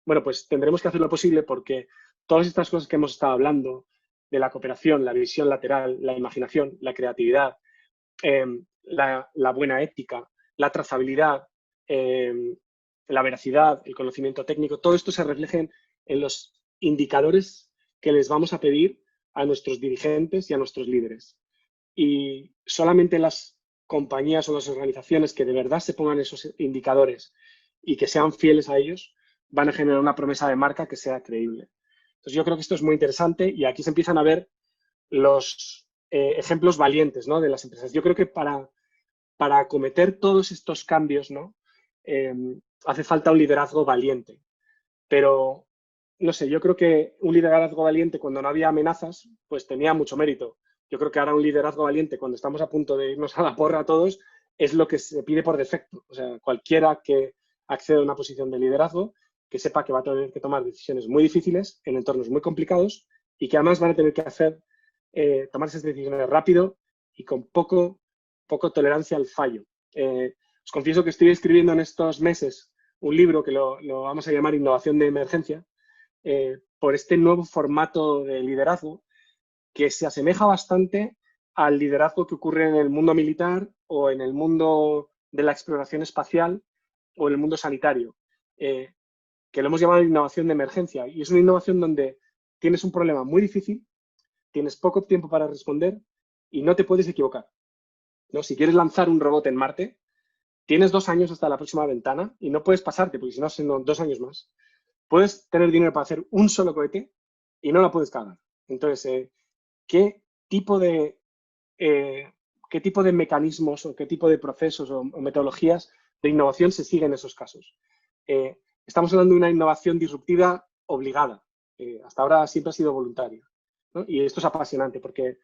Bueno, pues tendremos que hacer lo posible porque todas estas cosas que hemos estado hablando, de la cooperación, la visión lateral, la imaginación, la creatividad, la buena ética, la trazabilidad, la veracidad, el conocimiento técnico, todo esto se refleja en los indicadores que les vamos a pedir a nuestros dirigentes y a nuestros líderes. Y solamente las compañías o las organizaciones que de verdad se pongan esos indicadores y que sean fieles a ellos, van a generar una promesa de marca que sea creíble. Entonces yo creo que esto es muy interesante y aquí se empiezan a ver los ejemplos valientes, ¿no?, de las empresas. Yo creo que para acometer todos estos cambios, ¿no?, hace falta un liderazgo valiente. Pero, no sé, yo creo que un liderazgo valiente cuando no había amenazas, pues tenía mucho mérito. Yo creo que ahora un liderazgo valiente cuando estamos a punto de irnos a la porra a todos es lo que se pide por defecto. O sea, cualquiera que acceda a una posición de liderazgo, que sepa que va a tener que tomar decisiones muy difíciles en entornos muy complicados y que además van a tener que tomar esas decisiones rápido y con poco tolerancia al fallo. Os confieso que estoy escribiendo en estos meses un libro que lo vamos a llamar Innovación de Emergencia, por este nuevo formato de liderazgo que se asemeja bastante al liderazgo que ocurre en el mundo militar o en el mundo de la exploración espacial o en el mundo sanitario, que lo hemos llamado innovación de emergencia. Y es una innovación donde tienes un problema muy difícil, tienes poco tiempo para responder y no te puedes equivocar, ¿no? Si quieres lanzar un robot en Marte, tienes 2 años hasta la próxima ventana y no puedes pasarte, porque si no, son 2 años más. Puedes tener dinero para hacer un solo cohete y no lo puedes cagar. Entonces, ¿qué tipo de mecanismos o qué tipo de procesos o metodologías de innovación se siguen en esos casos? Estamos hablando de una innovación disruptiva obligada. Hasta ahora siempre ha sido voluntaria, ¿no? Y esto es apasionante porque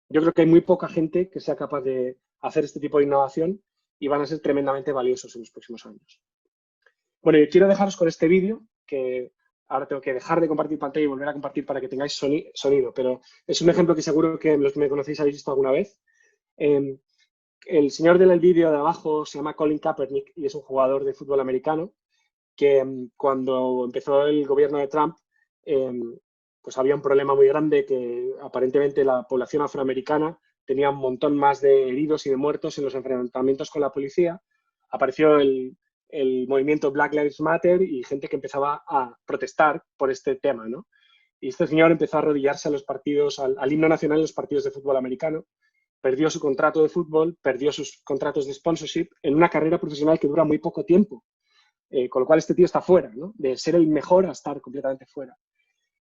yo creo que hay muy poca gente que sea capaz de hacer este tipo de innovación y van a ser tremendamente valiosos en los próximos años. Bueno, yo quiero dejaros con este vídeo, que ahora tengo que dejar de compartir pantalla y volver a compartir para que tengáis sonido, pero es un ejemplo que seguro que los que me conocéis habéis visto alguna vez. El señor del vídeo de abajo se llama Colin Kaepernick y es un jugador de fútbol americano que cuando empezó el gobierno de Trump, pues había un problema muy grande que aparentemente la población afroamericana tenía un montón más de heridos y de muertos en los enfrentamientos con la policía. Apareció el movimiento Black Lives Matter y gente que empezaba a protestar por este tema, ¿no? Y este señor empezó a arrodillarse a los partidos, al himno nacional de los partidos de fútbol americano, perdió su contrato de fútbol, perdió sus contratos de sponsorship en una carrera profesional que dura muy poco tiempo. Con lo cual este tío está fuera, ¿no? De ser el mejor a estar completamente fuera.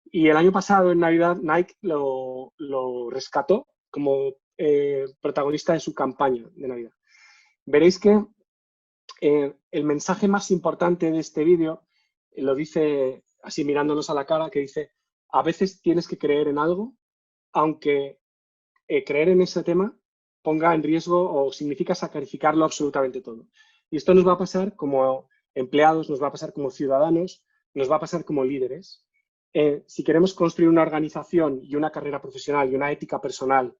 Y el año pasado, en Navidad, Nike lo rescató como protagonista de su campaña de Navidad. Veréis que el mensaje más importante de este vídeo lo dice así mirándonos a la cara, que dice: a veces tienes que creer en algo, aunque creer en ese tema ponga en riesgo o significa sacrificarlo absolutamente todo. Y esto nos va a pasar como empleados, nos va a pasar como ciudadanos, nos va a pasar como líderes. Si queremos construir una organización y una carrera profesional y una ética personal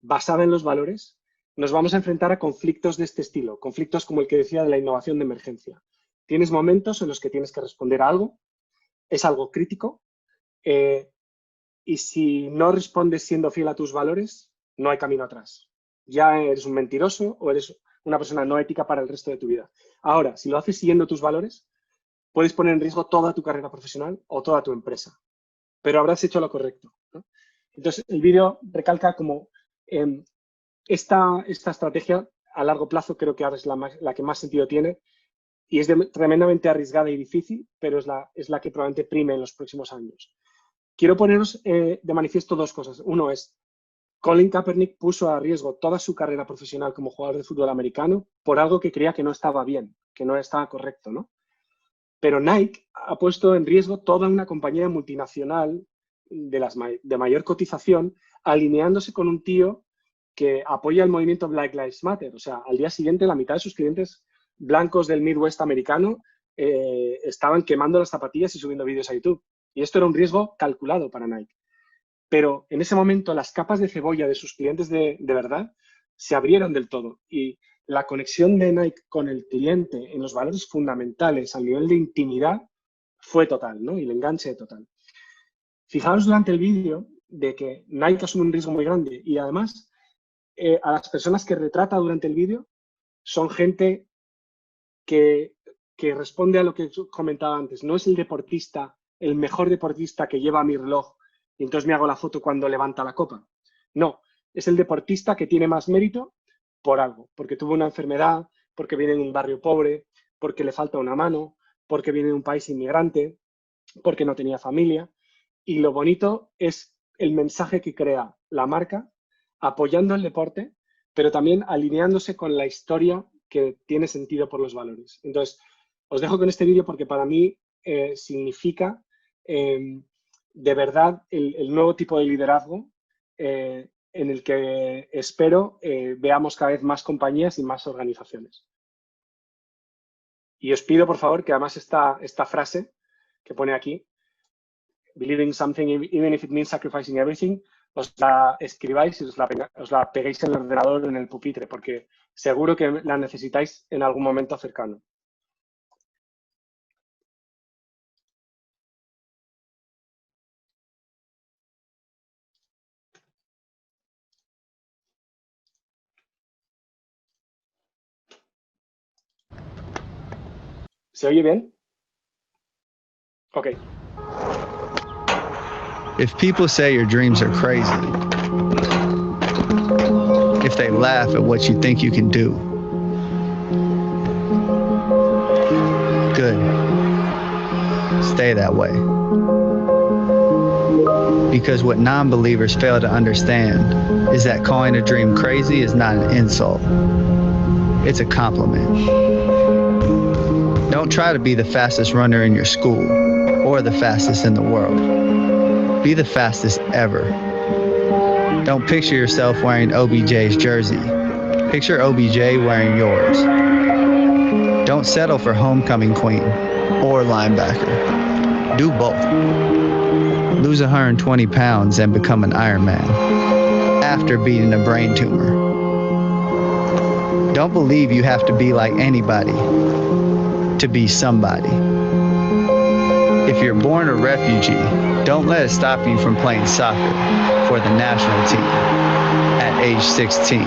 basada en los valores, nos vamos a enfrentar a conflictos de este estilo, conflictos como el que decía de la innovación de emergencia. Tienes momentos en los que tienes que responder a algo, es algo crítico, y si no respondes siendo fiel a tus valores, no hay camino atrás. Ya eres un mentiroso o eres una persona no ética para el resto de tu vida. Ahora, si lo haces siguiendo tus valores, puedes poner en riesgo toda tu carrera profesional o toda tu empresa, pero habrás hecho lo correcto, ¿no? Entonces, el vídeo recalca como esta estrategia a largo plazo creo que ahora es la que más sentido tiene y es tremendamente arriesgada y difícil, pero es la que probablemente prime en los próximos años. Quiero poneros de manifiesto 2 cosas. Uno es, Colin Kaepernick puso a riesgo toda su carrera profesional como jugador de fútbol americano por algo que creía que no estaba bien, que no estaba correcto, ¿no? Pero Nike ha puesto en riesgo toda una compañía multinacional de mayor cotización, alineándose con un tío que apoya el movimiento Black Lives Matter. O sea, al día siguiente la mitad de sus clientes blancos del Midwest americano estaban quemando las zapatillas y subiendo vídeos a YouTube. Y esto era un riesgo calculado para Nike. Pero en ese momento las capas de cebolla de sus clientes de verdad se abrieron del todo. Y la conexión de Nike con el cliente en los valores fundamentales al nivel de intimidad fue total, ¿no? Y el enganche total. Fijaos durante el vídeo de que Nike asume un riesgo muy grande y además a las personas que retrata durante el vídeo son gente que responde a lo que comentaba antes. No es el deportista, el mejor deportista que lleva mi reloj y entonces me hago la foto cuando levanta la copa. No, es el deportista que tiene más mérito por algo, porque tuvo una enfermedad, porque viene de un barrio pobre, porque le falta una mano, porque viene de un país inmigrante, porque no tenía familia. Y lo bonito es el mensaje que crea la marca, apoyando el deporte, pero también alineándose con la historia que tiene sentido por los valores. Entonces, os dejo con este vídeo porque para mí significa de verdad el nuevo tipo de liderazgo en el que espero veamos cada vez más compañías y más organizaciones. Y os pido, por favor, que además esta frase que pone aquí, believing something even if it means sacrificing everything, os la escribáis y os la peguéis en el ordenador o en el pupitre, porque seguro que la necesitáis en algún momento cercano. ¿Se oye bien? Ok. If people say your dreams are crazy, if they laugh at what you think you can do, good. Stay that way. Because what non-believers fail to understand is that calling a dream crazy is not an insult. It's a compliment. Don't try to be the fastest runner in your school or the fastest in the world. Be the fastest ever. Don't picture yourself wearing OBJ's jersey. Picture OBJ wearing yours. Don't settle for homecoming queen or linebacker. Do both. Lose 120 pounds and become an Ironman after beating a brain tumor. Don't believe you have to be like anybody to be somebody. If you're born a refugee, don't let it stop you from playing soccer for the national team at age 16.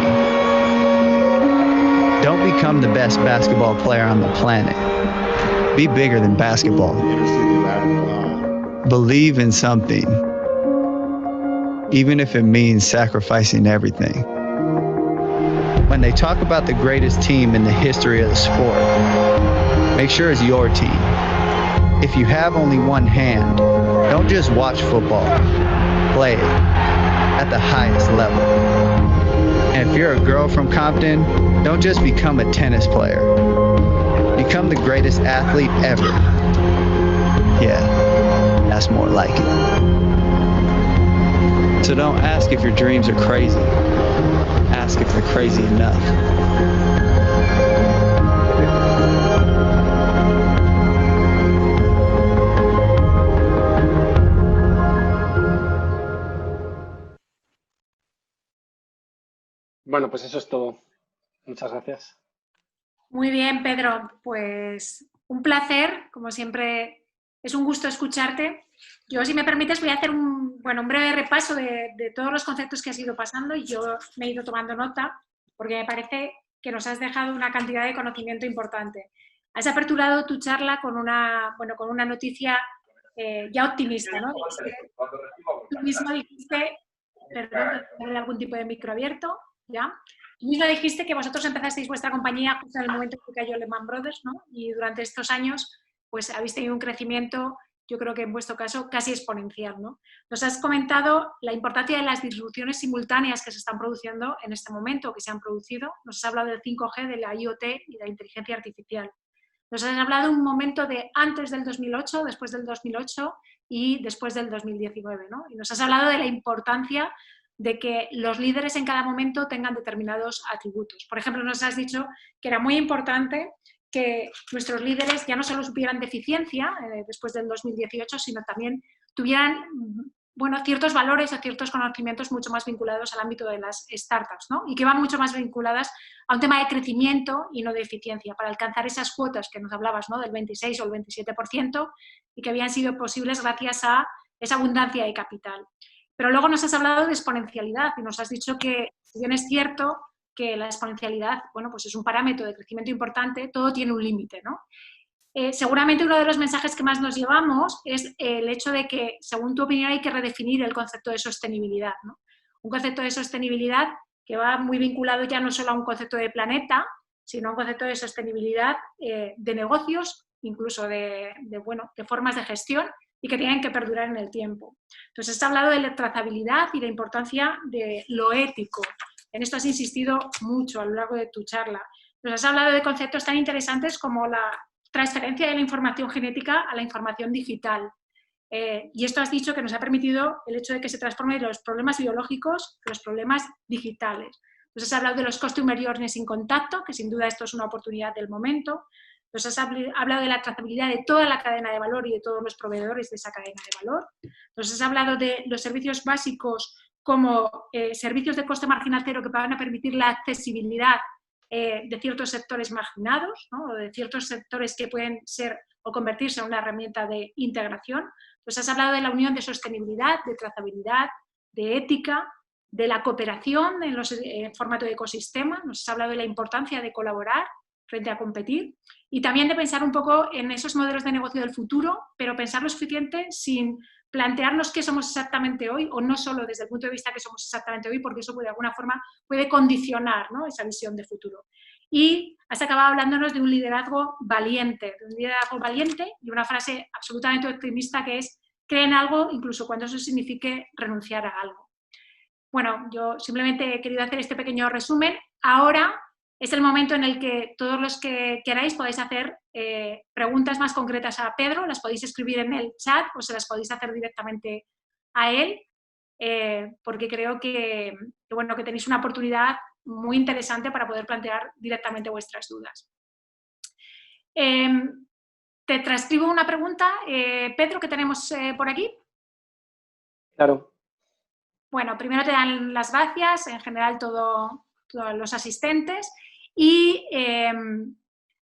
Don't become the best basketball player on the planet. Be bigger than basketball. Believe in something, even if it means sacrificing everything. When they talk about the greatest team in the history of the sport, make sure it's your team. If you have only one hand, don't just watch football, play it at the highest level. And if you're a girl from Compton, don't just become a tennis player. Become the greatest athlete ever. Yeah, that's more like it. So don't ask if your dreams are crazy. Ask if they're crazy enough. Bueno, pues eso es todo. Muchas gracias. Muy bien, Pedro. Pues un placer, como siempre, es un gusto escucharte. Yo, si me permites, voy a hacer un breve repaso de todos los conceptos que has ido pasando y yo me he ido tomando nota porque me parece que nos has dejado una cantidad de conocimiento importante. Has aperturado tu charla con una noticia ya optimista, ¿no? Tú mismo dijiste, perdón, tener algún tipo de micro abierto, ¿ya? Tú mismo dijiste que vosotros empezasteis vuestra compañía justo en el momento en que cayó Lehman Brothers, ¿no? Y durante estos años, pues habéis tenido un crecimiento, yo creo que en vuestro caso, casi exponencial, ¿no? Nos has comentado la importancia de las disrupciones simultáneas que se están produciendo en este momento, que se han producido. Nos has hablado del 5G, de la IoT y de la inteligencia artificial. Nos has hablado de un momento de antes del 2008, después del 2008 y después del 2019, ¿no? Y nos has hablado de la importancia de que los líderes en cada momento tengan determinados atributos. Por ejemplo, nos has dicho que era muy importante que nuestros líderes ya no solo supieran de eficiencia después del 2018, sino también tuvieran ciertos valores o ciertos conocimientos mucho más vinculados al ámbito de las startups, ¿no? Y que van mucho más vinculadas a un tema de crecimiento y no de eficiencia, para alcanzar esas cuotas que nos hablabas, ¿no? Del 26 o el 27% y que habían sido posibles gracias a esa abundancia de capital. Pero luego nos has hablado de exponencialidad y nos has dicho que, si bien es cierto que la exponencialidad, bueno, pues es un parámetro de crecimiento importante, todo tiene un límite, ¿no? Seguramente uno de los mensajes que más nos llevamos es el hecho de que, según tu opinión, hay que redefinir el concepto de sostenibilidad, ¿no? Un concepto de sostenibilidad que va muy vinculado ya no solo a un concepto de planeta, sino a un concepto de sostenibilidad de negocios, incluso de formas de gestión y que tienen que perdurar en el tiempo. Entonces, has hablado de la trazabilidad y la importancia de lo ético. En esto has insistido mucho a lo largo de tu charla. Nos has hablado de conceptos tan interesantes como la transferencia de la información genética a la información digital. Y esto has dicho que nos ha permitido el hecho de que se transformen los problemas biológicos en los problemas digitales. Nos has hablado de los customer journeys sin contacto, que sin duda esto es una oportunidad del momento. Nos has hablado de la trazabilidad de toda la cadena de valor y de todos los proveedores de esa cadena de valor. Nos has hablado de los servicios básicos como servicios de coste marginal cero que van a permitir la accesibilidad de ciertos sectores marginados, ¿no? O de ciertos sectores que pueden ser o convertirse en una herramienta de integración. Nos has hablado de la unión de sostenibilidad, de trazabilidad, de ética, de la cooperación en formato de ecosistema. Nos has hablado de la importancia de colaborar frente a competir y también de pensar un poco en esos modelos de negocio del futuro, pero pensar lo suficiente sin plantearnos qué somos exactamente hoy, o no solo desde el punto de vista que somos exactamente hoy, porque eso de alguna forma puede condicionar, ¿no?, esa visión de futuro. Y has acabado hablándonos de un liderazgo valiente, y una frase absolutamente optimista que es: cree en algo incluso cuando eso signifique renunciar a algo. Bueno, yo simplemente he querido hacer este pequeño resumen. Ahora es el momento en el que todos los que queráis podéis hacer preguntas más concretas a Pedro, las podéis escribir en el chat o se las podéis hacer directamente a él, porque creo que tenéis una oportunidad muy interesante para poder plantear directamente vuestras dudas. Te transcribo una pregunta, Pedro, que tenemos por aquí. Claro. Bueno, primero te dan las gracias, en general todos los asistentes, y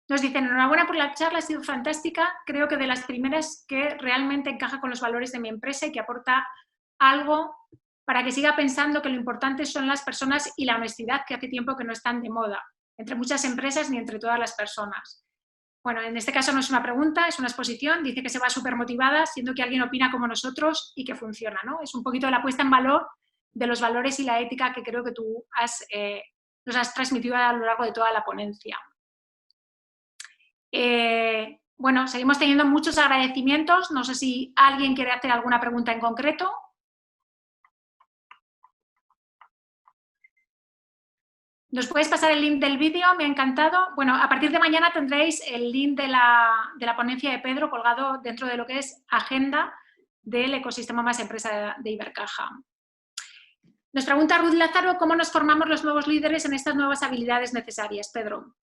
nos dicen: enhorabuena por la charla, ha sido fantástica, creo que de las primeras que realmente encaja con los valores de mi empresa y que aporta algo para que siga pensando que lo importante son las personas y la honestidad, que hace tiempo que no están de moda, entre muchas empresas ni entre todas las personas. Bueno, en este caso no es una pregunta, es una exposición, dice que se va súper motivada, siendo que alguien opina como nosotros y que funciona, ¿no? Es un poquito la puesta en valor de los valores y la ética que creo que tú nos has transmitido a lo largo de toda la ponencia. Bueno, seguimos teniendo muchos agradecimientos, no sé si alguien quiere hacer alguna pregunta en concreto. ¿Nos puedes pasar el link del vídeo? Me ha encantado. Bueno, a partir de mañana tendréis el link de la ponencia de Pedro colgado dentro de lo que es agenda del ecosistema más empresa de Ibercaja. Nos pregunta Ruth Lázaro: ¿cómo nos formamos los nuevos líderes en estas nuevas habilidades necesarias, Pedro?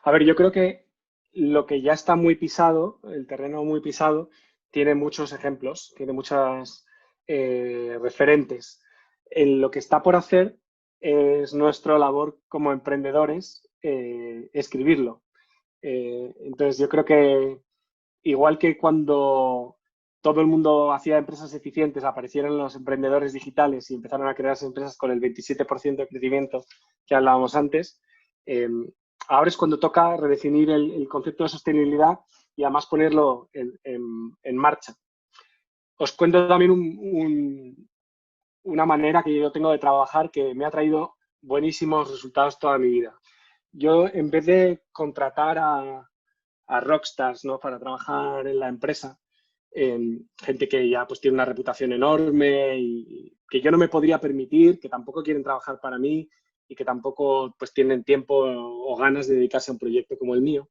A ver, yo creo que lo que ya está muy pisado, el terreno muy pisado, tiene muchos ejemplos, tiene muchas referentes. En lo que está por hacer es nuestra labor como emprendedores escribirlo. Entonces, yo creo que igual que cuando todo el mundo hacía empresas eficientes, aparecieron los emprendedores digitales y empezaron a crearse empresas con el 27% de crecimiento que hablábamos antes, ahora es cuando toca redefinir el concepto de sostenibilidad y además ponerlo en marcha. Os cuento también una manera que yo tengo de trabajar que me ha traído buenísimos resultados toda mi vida. Yo, en vez de contratar a rockstars, ¿no?, para trabajar en la empresa, gente que ya pues tiene una reputación enorme y que yo no me podría permitir, que tampoco quieren trabajar para mí y que tampoco pues tienen tiempo o ganas de dedicarse a un proyecto como el mío,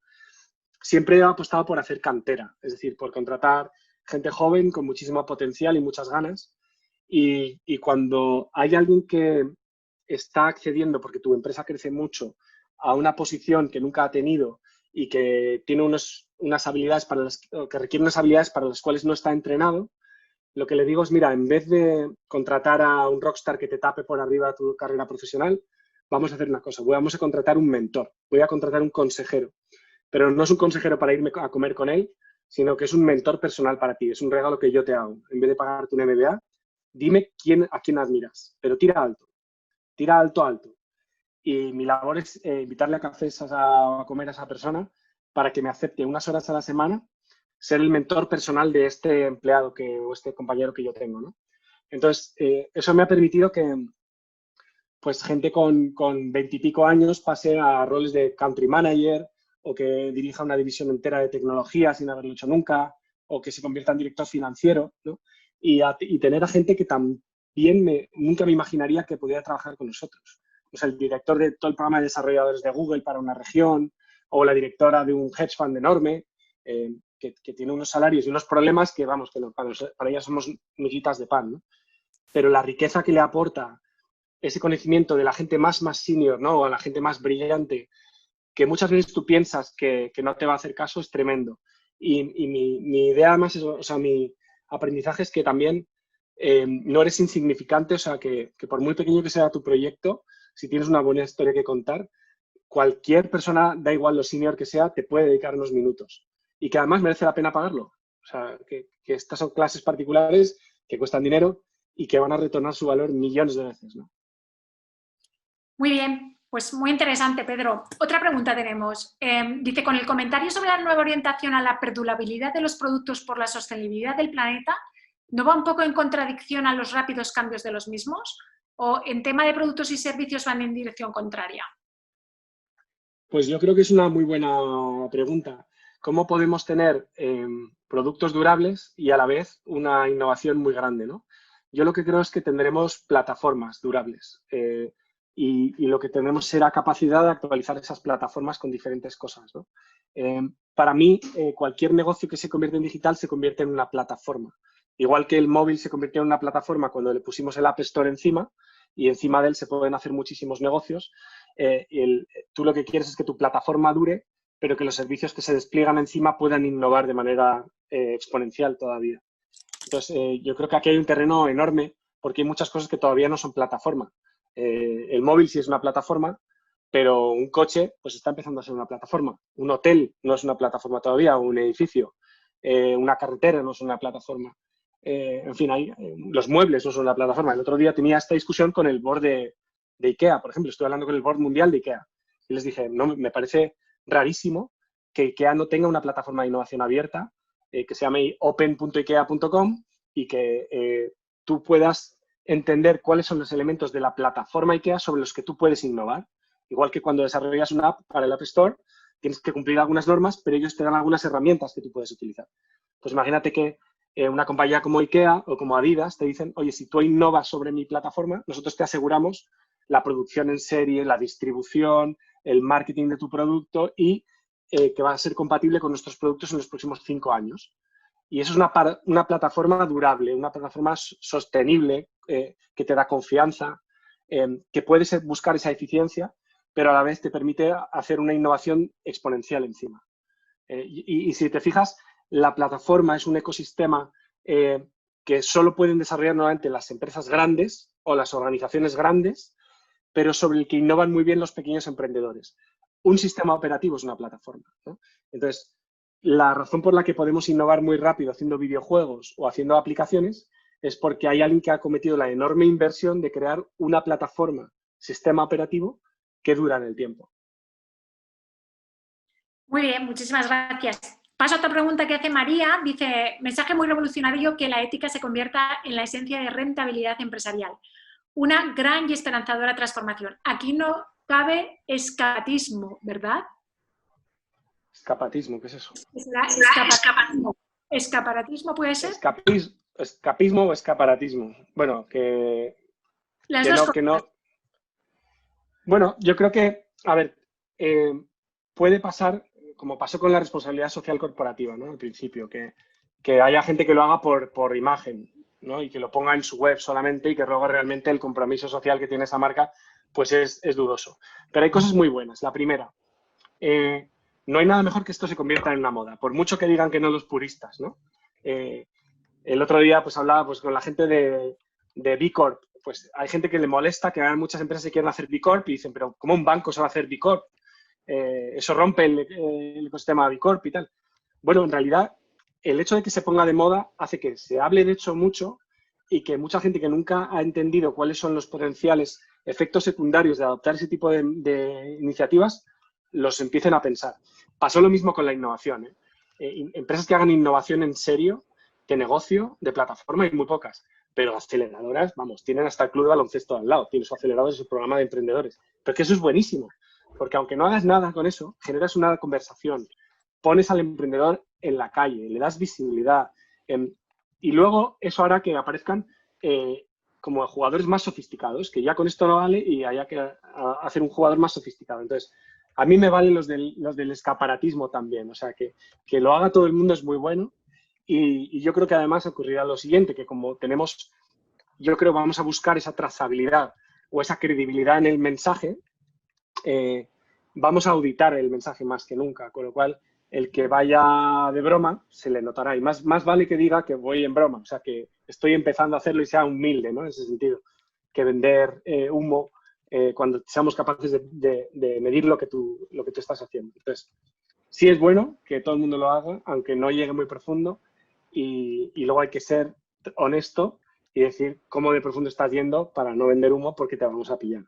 siempre he apostado por hacer cantera, es decir, por contratar gente joven con muchísimo potencial y muchas ganas. Y cuando hay alguien que está accediendo, porque tu empresa crece mucho, a una posición que nunca ha tenido y que tiene unas habilidades que requiere unas habilidades para las cuales no está entrenado, lo que le digo es: mira, en vez de contratar a un rockstar que te tape por arriba tu carrera profesional, vamos a hacer una cosa, vamos a contratar un mentor, voy a contratar un consejero, pero no es un consejero para irme a comer con él, sino que es un mentor personal para ti, es un regalo que yo te hago. En vez de pagarte un MBA, dime a quién admiras, pero tira alto, alto. Y mi labor es invitarle a cafés a comer a esa persona para que me acepte unas horas a la semana ser el mentor personal de este empleado o este compañero que yo tengo, ¿no? Entonces, eso me ha permitido que pues, gente con 20 y pico años pase a roles de country manager o que dirija una división entera de tecnología sin haberlo hecho nunca, o que se convierta en director financiero, ¿no? Y tener a gente que también nunca me imaginaría que pudiera trabajar con nosotros. Pues el director de todo el programa de desarrolladores de Google para una región, o la directora de un hedge fund enorme, que tiene unos salarios y unos problemas que, vamos, que para ellas somos miguitas de pan, ¿no? Pero la riqueza que le aporta ese conocimiento de la gente más senior, ¿no? O a la gente más brillante, que muchas veces tú piensas que no te va a hacer caso, es tremendo. Y mi idea, además, o sea, mi aprendizaje es que también no eres insignificante, o sea, que por muy pequeño que sea tu proyecto, si tienes una buena historia que contar, cualquier persona, da igual lo senior que sea, te puede dedicar unos minutos. Y que además merece la pena pagarlo. O sea, que estas son clases particulares que cuestan dinero y que van a retornar su valor millones de veces, ¿no? Muy bien, pues muy interesante, Pedro. Otra pregunta tenemos. Dice, con el comentario sobre la nueva orientación a la perdurabilidad de los productos por la sostenibilidad del planeta, ¿no va un poco en contradicción a los rápidos cambios de los mismos? ¿O en tema de productos y servicios van en dirección contraria? Pues yo creo que es una muy buena pregunta. ¿Cómo podemos tener productos durables y a la vez una innovación muy grande, ¿no? Yo lo que creo es que tendremos plataformas durables y lo que tendremos será capacidad de actualizar esas plataformas con diferentes cosas, ¿no? Para mí, cualquier negocio que se convierte en digital se convierte en una plataforma. Igual que el móvil se convirtió en una plataforma cuando le pusimos el App Store encima, y encima de él se pueden hacer muchísimos negocios. Tú lo que quieres es que tu plataforma dure, pero que los servicios que se despliegan encima puedan innovar de manera exponencial todavía. Entonces, yo creo que aquí hay un terreno enorme porque hay muchas cosas que todavía no son plataforma. El móvil sí es una plataforma, pero un coche pues está empezando a ser una plataforma. Un hotel no es una plataforma todavía, un edificio. Una carretera no es una plataforma. En fin, los muebles no son una plataforma. El otro día tenía esta discusión con el board de IKEA, por ejemplo. Estuve hablando con el board mundial de IKEA y les dije, no, me parece rarísimo que IKEA no tenga una plataforma de innovación abierta que se llame open.ikea.com y que tú puedas entender cuáles son los elementos de la plataforma IKEA sobre los que tú puedes innovar. Igual que cuando desarrollas una app para el App Store, tienes que cumplir algunas normas, pero ellos te dan algunas herramientas que tú puedes utilizar. Pues imagínate que una compañía como IKEA o como Adidas te dicen, oye, si tú innovas sobre mi plataforma, nosotros te aseguramos la producción en serie, la distribución, el marketing de tu producto y que va a ser compatible con nuestros productos en los próximos 5 años. Y eso es una plataforma durable, una plataforma sostenible, que te da confianza, que puedes buscar esa eficiencia, pero a la vez te permite hacer una innovación exponencial encima. Y si te fijas, la plataforma es un ecosistema que solo pueden desarrollar nuevamente las empresas grandes o las organizaciones grandes, pero sobre el que innovan muy bien los pequeños emprendedores. Un sistema operativo es una plataforma, ¿no? Entonces, la razón por la que podemos innovar muy rápido haciendo videojuegos o haciendo aplicaciones es porque hay alguien que ha cometido la enorme inversión de crear una plataforma, sistema operativo, que dura en el tiempo. Muy bien, muchísimas gracias. Paso a otra pregunta que hace María. Dice, mensaje muy revolucionario que la ética se convierta en la esencia de rentabilidad empresarial. Una gran y esperanzadora transformación. Aquí no cabe escapatismo, ¿verdad? ¿Escapatismo? ¿Qué es eso? Escapatismo. ¿Escaparatismo puede ser? Escapismo o escaparatismo. Bueno, que no. Bueno, yo creo que, a ver, puede pasar, como pasó con la responsabilidad social corporativa, ¿no? Al principio, que haya gente que lo haga por imagen, ¿no? Y que lo ponga en su web solamente y que luego realmente el compromiso social que tiene esa marca pues es dudoso. Pero hay cosas muy buenas. La primera, no hay nada mejor que esto se convierta en una moda, por mucho que digan que no los puristas, ¿no? El otro día pues hablaba pues, con la gente de B Corp. Pues hay gente que le molesta que hay muchas empresas que quieren hacer B Corp y dicen, pero ¿cómo un banco se va a hacer B Corp? Eso rompe el ecosistema B Corp y tal. Bueno, en realidad el hecho de que se ponga de moda hace que se hable de hecho mucho y que mucha gente que nunca ha entendido cuáles son los potenciales efectos secundarios de adoptar ese tipo de iniciativas, los empiecen a pensar. Pasó lo mismo con la innovación, ¿eh? Empresas que hagan innovación en serio, de negocio, de plataforma, hay muy pocas. Pero aceleradoras, vamos, tienen hasta el club de baloncesto al lado, tienen su acelerador y su programa de emprendedores. Pero es que eso es buenísimo, porque aunque no hagas nada con eso, generas una conversación, pones al emprendedor en la calle, le das visibilidad, y luego eso hará que aparezcan como jugadores más sofisticados, que ya con esto no vale y haya que hacer un jugador más sofisticado. Entonces, a mí me valen los del escaparatismo también, o sea, que lo haga todo el mundo es muy bueno. Y yo creo que además ocurrirá lo siguiente, que como tenemos, yo creo vamos a buscar esa trazabilidad o esa credibilidad en el mensaje, vamos a auditar el mensaje más que nunca, con lo cual el que vaya de broma se le notará. Y más vale que diga que voy en broma, o sea, que estoy empezando a hacerlo y sea humilde, ¿no? En ese sentido, que vender humo cuando seamos capaces de medir lo que tú estás haciendo. Entonces, sí es bueno que todo el mundo lo haga, aunque no llegue muy profundo, y luego hay que ser honesto y decir cómo de profundo estás yendo para no vender humo porque te vamos a pillar.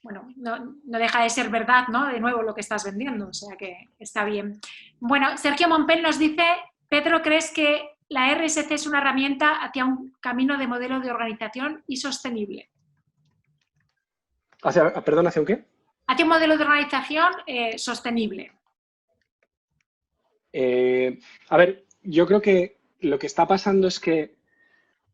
Bueno, no deja de ser verdad, ¿no? De nuevo, lo que estás vendiendo, o sea que está bien. Bueno, Sergio Monpen nos dice, Pedro, ¿crees que la RSC es una herramienta hacia un camino de modelo de organización y sostenible? ¿Perdón, hacia un qué? Hacia un modelo de organización sostenible. A ver, yo creo que lo que está pasando es que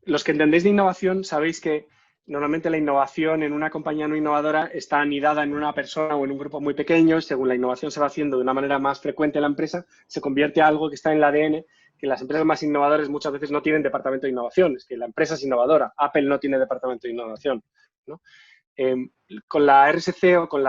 los que entendéis de innovación sabéis que normalmente la innovación en una compañía no innovadora está anidada en una persona o en un grupo muy pequeño. Según la innovación se va haciendo de una manera más frecuente en la empresa, se convierte en algo que está en el ADN, que las empresas más innovadoras muchas veces no tienen departamento de innovación. Es que la empresa es innovadora. Apple no tiene departamento de innovación, ¿no? Con la RSC o con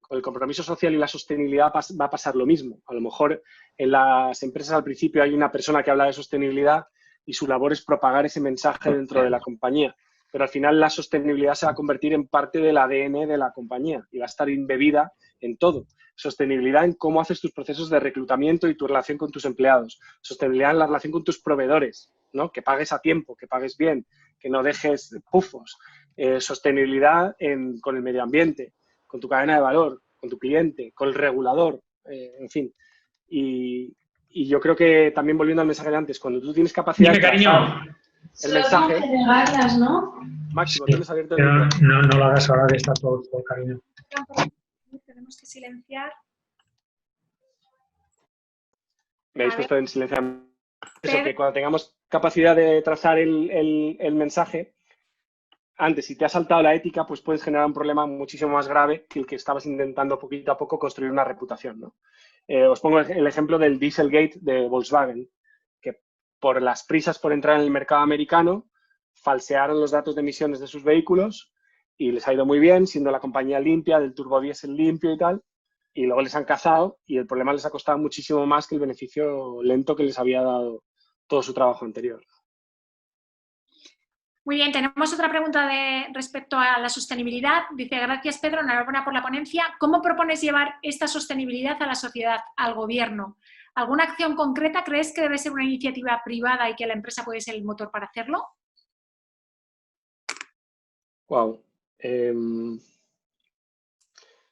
el compromiso social y la sostenibilidad va a pasar lo mismo. A lo mejor en las empresas al principio hay una persona que habla de sostenibilidad y su labor es propagar ese mensaje dentro de la compañía. Pero al final la sostenibilidad se va a convertir en parte del ADN de la compañía y va a estar embebida en todo. Sostenibilidad en cómo haces tus procesos de reclutamiento y tu relación con tus empleados. Sostenibilidad en la relación con tus proveedores, ¿no? Que pagues a tiempo, que pagues bien, que no dejes pufos. Sostenibilidad con el medio ambiente, con tu cadena de valor, con tu cliente, con el regulador, en fin. Y yo creo que también volviendo al mensaje de antes, cuando tú tienes capacidad de trazar el mensaje... Pegarlas, ¿no? Máximo, tienes abierto el micro. No lo hagas ahora que estás por cariño. Tenemos que silenciar. Me habéis puesto en silencio. Eso, que cuando tengamos capacidad de trazar el mensaje, antes, si te has saltado la ética, pues puedes generar un problema muchísimo más grave que el que estabas intentando poquito a poco construir una reputación, ¿no? Os pongo el ejemplo del Dieselgate de Volkswagen, que por las prisas por entrar en el mercado americano, falsearon los datos de emisiones de sus vehículos y les ha ido muy bien, siendo la compañía limpia, del turbodiesel limpio y tal, y luego les han cazado y el problema les ha costado muchísimo más que el beneficio lento que les había dado todo su trabajo anterior. Muy bien, tenemos otra pregunta respecto a la sostenibilidad. Dice, gracias Pedro, enhorabuena por la ponencia. ¿Cómo propones llevar esta sostenibilidad a la sociedad, al gobierno? ¿Alguna acción concreta crees que debe ser una iniciativa privada y que la empresa puede ser el motor para hacerlo? Wow.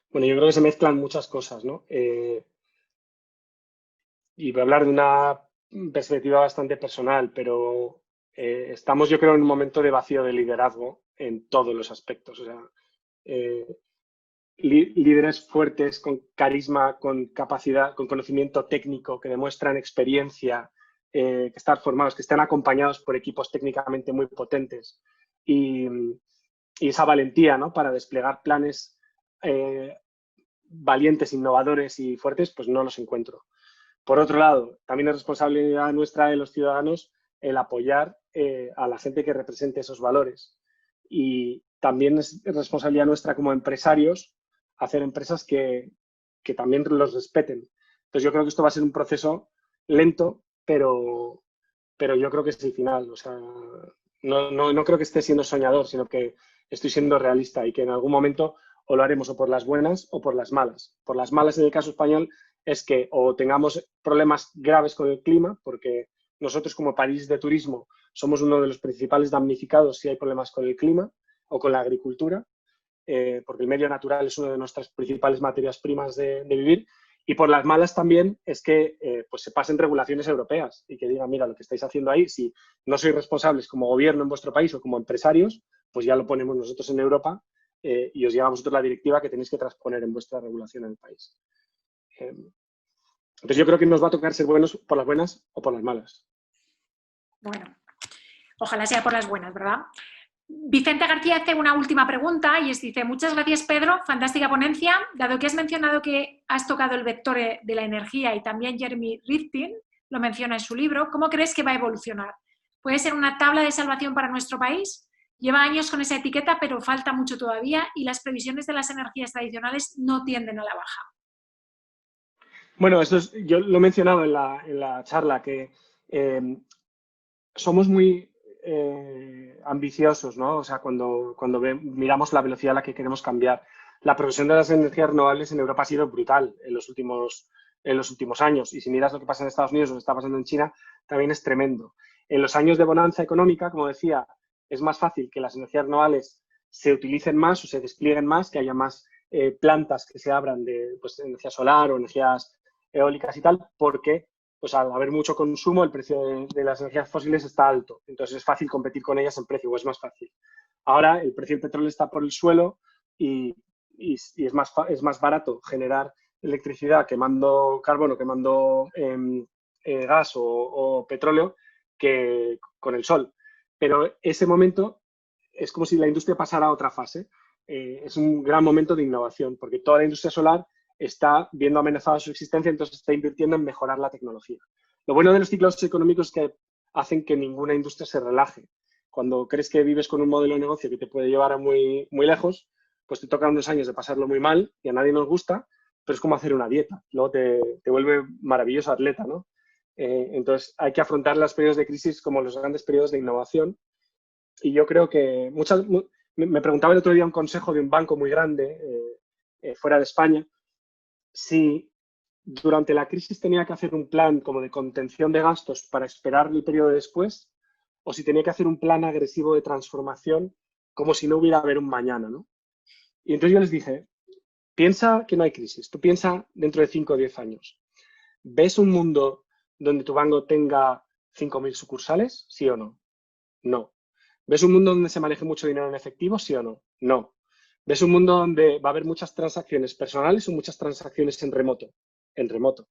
Bueno, yo creo que se mezclan muchas cosas, ¿no? Y voy a hablar de una perspectiva bastante personal, pero estamos, yo creo, en un momento de vacío de liderazgo en todos los aspectos. O sea, líderes fuertes, con carisma, con capacidad, con conocimiento técnico, que demuestran experiencia, que están formados, que están acompañados por equipos técnicamente muy potentes y esa valentía, ¿no? Para desplegar planes valientes, innovadores y fuertes, pues no los encuentro. Por otro lado, también es responsabilidad nuestra de los ciudadanos el apoyar a la gente que represente esos valores. Y también es responsabilidad nuestra como empresarios hacer empresas que también los respeten. Entonces yo creo que esto va a ser un proceso lento, pero yo creo que es el final. O sea, no creo que esté siendo soñador, sino que estoy siendo realista y que en algún momento o lo haremos o por las buenas o por las malas. Por las malas, en el caso español, es que o tengamos problemas graves con el clima, porque nosotros como país de turismo somos uno de los principales damnificados si hay problemas con el clima o con la agricultura, porque el medio natural es una de nuestras principales materias primas de vivir. Y por las malas también es que pues se pasen regulaciones europeas y que digan, mira, lo que estáis haciendo ahí, si no sois responsables como gobierno en vuestro país o como empresarios, pues ya lo ponemos nosotros en Europa y os llega a vosotros la directiva que tenéis que transponer en vuestra regulación en el país. Entonces yo creo que nos va a tocar ser buenos por las buenas o por las malas. Bueno, ojalá sea por las buenas, ¿verdad? Vicente García hace una última pregunta y dice, muchas gracias Pedro, fantástica ponencia. Dado que has mencionado que has tocado el vector de la energía y también Jeremy Rifkin lo menciona en su libro, ¿cómo crees que va a evolucionar? ¿Puede ser una tabla de salvación para nuestro país? Lleva años con esa etiqueta, pero falta mucho todavía y las previsiones de las energías tradicionales no tienden a la baja. Bueno, yo lo he mencionado en la charla, que somos muy ambiciosos, ¿no? O sea, cuando miramos la velocidad a la que queremos cambiar. La progresión de las energías renovables en Europa ha sido brutal en los últimos años. Y si miras lo que pasa en Estados Unidos o lo que está pasando en China, también es tremendo. En los años de bonanza económica, como decía, es más fácil que las energías renovables se utilicen más o se desplieguen más, que haya más plantas que se abran de pues, energía solar o energías eólicas y tal, porque pues al haber mucho consumo, el precio de las energías fósiles está alto. Entonces es fácil competir con ellas en precio, o es más fácil. Ahora el precio del petróleo está por el suelo y es más barato generar electricidad quemando carbono, quemando gas o petróleo que con el sol. Pero ese momento es como si la industria pasara a otra fase. Es un gran momento de innovación, porque toda la industria solar está viendo amenazada su existencia, entonces está invirtiendo en mejorar la tecnología. Lo bueno de los ciclos económicos es que hacen que ninguna industria se relaje. Cuando crees que vives con un modelo de negocio que te puede llevar a muy, muy lejos, pues te tocan unos años de pasarlo muy mal y a nadie nos gusta, pero es como hacer una dieta. Luego te vuelve maravilloso atleta, ¿no? Entonces hay que afrontar los periodos de crisis como los grandes periodos de innovación. Y yo creo que me preguntaba el otro día un consejo de un banco muy grande fuera de España, si durante la crisis tenía que hacer un plan como de contención de gastos para esperar el periodo después, o si tenía que hacer un plan agresivo de transformación como si no hubiera haber un mañana, ¿no? Y entonces yo les dije, piensa que no hay crisis, tú piensa dentro de 5 o 10 años. ¿Ves un mundo donde tu banco tenga 5.000 sucursales? ¿Sí o no? No. ¿Ves un mundo donde se maneje mucho dinero en efectivo? ¿Sí o no? No. ¿Ves un mundo donde va a haber muchas transacciones personales o muchas transacciones en remoto? En remoto.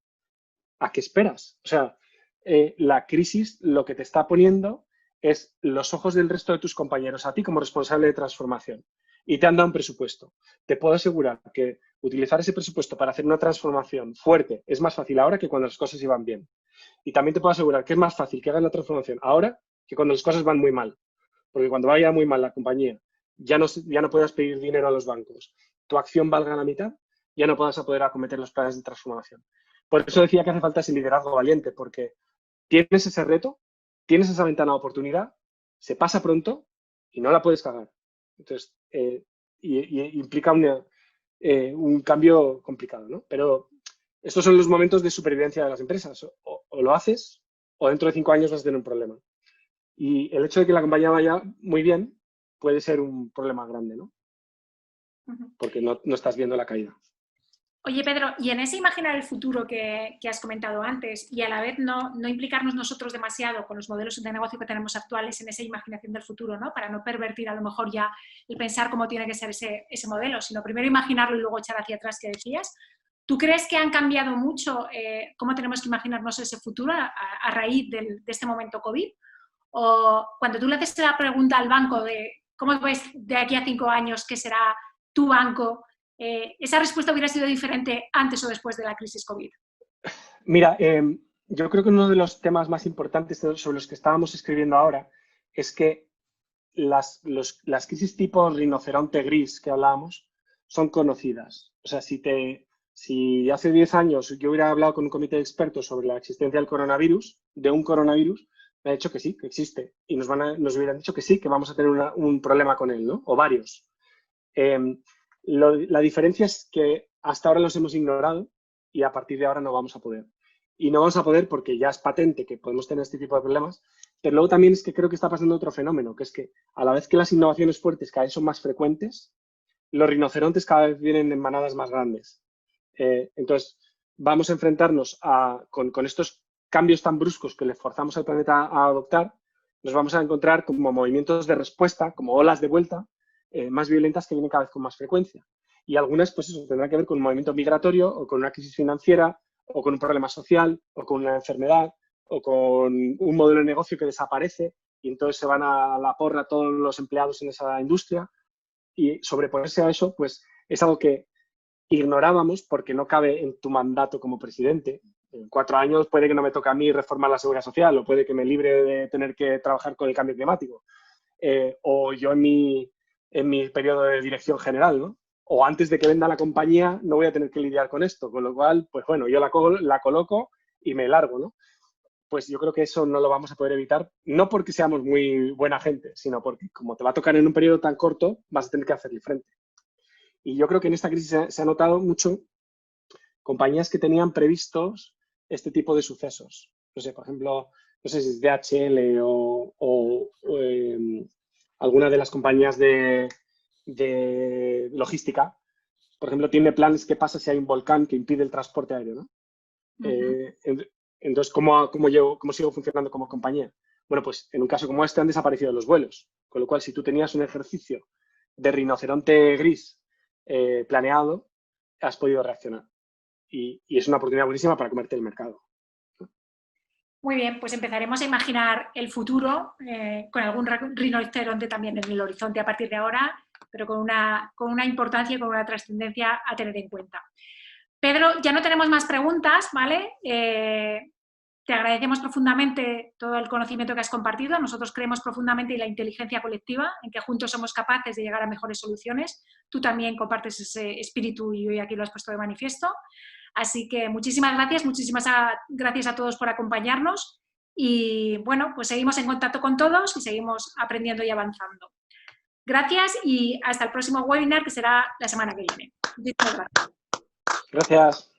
¿A qué esperas? O sea, la crisis lo que te está poniendo es los ojos del resto de tus compañeros a ti como responsable de transformación. Y te han dado un presupuesto. Te puedo asegurar que utilizar ese presupuesto para hacer una transformación fuerte es más fácil ahora que cuando las cosas iban bien. Y también te puedo asegurar que es más fácil que hagan la transformación ahora que cuando las cosas van muy mal. Porque cuando vaya muy mal la compañía, ya no puedas pedir dinero a los bancos, tu acción valga la mitad, ya no puedas poder acometer los planes de transformación. Por eso decía que hace falta ese liderazgo valiente, porque tienes ese reto, tienes esa ventana de oportunidad, se pasa pronto y no la puedes cagar. Entonces, implica un cambio complicado, ¿no? Pero estos son los momentos de supervivencia de las empresas. O lo haces, o dentro de 5 años vas a tener un problema. Y el hecho de que la compañía vaya muy bien puede ser un problema grande, ¿no? Porque no estás viendo la caída. Oye, Pedro, y en ese imaginar el futuro que has comentado antes y a la vez no implicarnos nosotros demasiado con los modelos de negocio que tenemos actuales en esa imaginación del futuro, ¿no? Para no pervertir a lo mejor ya el pensar cómo tiene que ser ese modelo, sino primero imaginarlo y luego echar hacia atrás, que decías. ¿Tú crees que han cambiado mucho cómo tenemos que imaginarnos ese futuro a raíz de este momento COVID? O cuando tú le haces la pregunta al banco de cómo ves de aquí a 5 años qué será tu banco, ¿esa respuesta hubiera sido diferente antes o después de la crisis COVID? Mira, yo creo que uno de los temas más importantes sobre los que estábamos escribiendo ahora es que las crisis tipo rinoceronte gris que hablábamos son conocidas. O sea, si hace 10 años yo hubiera hablado con un comité de expertos sobre la existencia del coronavirus, de un coronavirus, me ha dicho que sí, que existe. Y nos hubieran dicho que sí, que vamos a tener un problema con él, ¿no? O varios. La diferencia es que hasta ahora los hemos ignorado y a partir de ahora no vamos a poder. Y no vamos a poder porque ya es patente que podemos tener este tipo de problemas, pero luego también es que creo que está pasando otro fenómeno, que es que a la vez que las innovaciones fuertes cada vez son más frecuentes, los rinocerontes cada vez vienen en manadas más grandes. Entonces, vamos a enfrentarnos con estos cambios tan bruscos que le forzamos al planeta a adoptar, nos vamos a encontrar como movimientos de respuesta, como olas de vuelta, más violentas que vienen cada vez con más frecuencia. Y algunas, pues eso, tendrán que ver con un movimiento migratorio o con una crisis financiera o con un problema social o con una enfermedad o con un modelo de negocio que desaparece y entonces se van a la porra todos los empleados en esa industria. Y sobreponerse a eso, pues es algo que ignorábamos porque no cabe en tu mandato como presidente. En 4 años puede que no me toque a mí reformar la seguridad social o puede que me libre de tener que trabajar con el cambio climático. O yo en mi periodo de dirección general, ¿no? O antes de que venda la compañía no voy a tener que lidiar con esto, con lo cual, pues bueno, yo la coloco y me largo, ¿no? Pues yo creo que eso no lo vamos a poder evitar, no porque seamos muy buena gente, sino porque como te va a tocar en un periodo tan corto, vas a tener que hacerle frente. Y yo creo que en esta crisis se ha notado mucho compañías que tenían previstos este tipo de sucesos. No sé, por ejemplo, no sé si es DHL o alguna de las compañías de logística, por ejemplo, tiene planes qué pasa si hay un volcán que impide el transporte aéreo, ¿no? Entonces, ¿cómo sigo funcionando como compañía? Bueno, pues en un caso como este han desaparecido los vuelos, con lo cual si tú tenías un ejercicio de rinoceronte gris planeado, has podido reaccionar. Y es una oportunidad buenísima para comerte el mercado. Muy bien, pues empezaremos a imaginar el futuro con algún rinoceronte también en el horizonte a partir de ahora, pero con una importancia y con una trascendencia a tener en cuenta. Pedro, ya no tenemos más preguntas, ¿vale? Te agradecemos profundamente todo el conocimiento que has compartido. Nosotros creemos profundamente en la inteligencia colectiva, en que juntos somos capaces de llegar a mejores soluciones. Tú también compartes ese espíritu y hoy aquí lo has puesto de manifiesto. Así que muchísimas gracias a todos por acompañarnos y bueno, pues seguimos en contacto con todos y seguimos aprendiendo y avanzando. Gracias y hasta el próximo webinar que será la semana que viene. Muchísimas gracias. Gracias.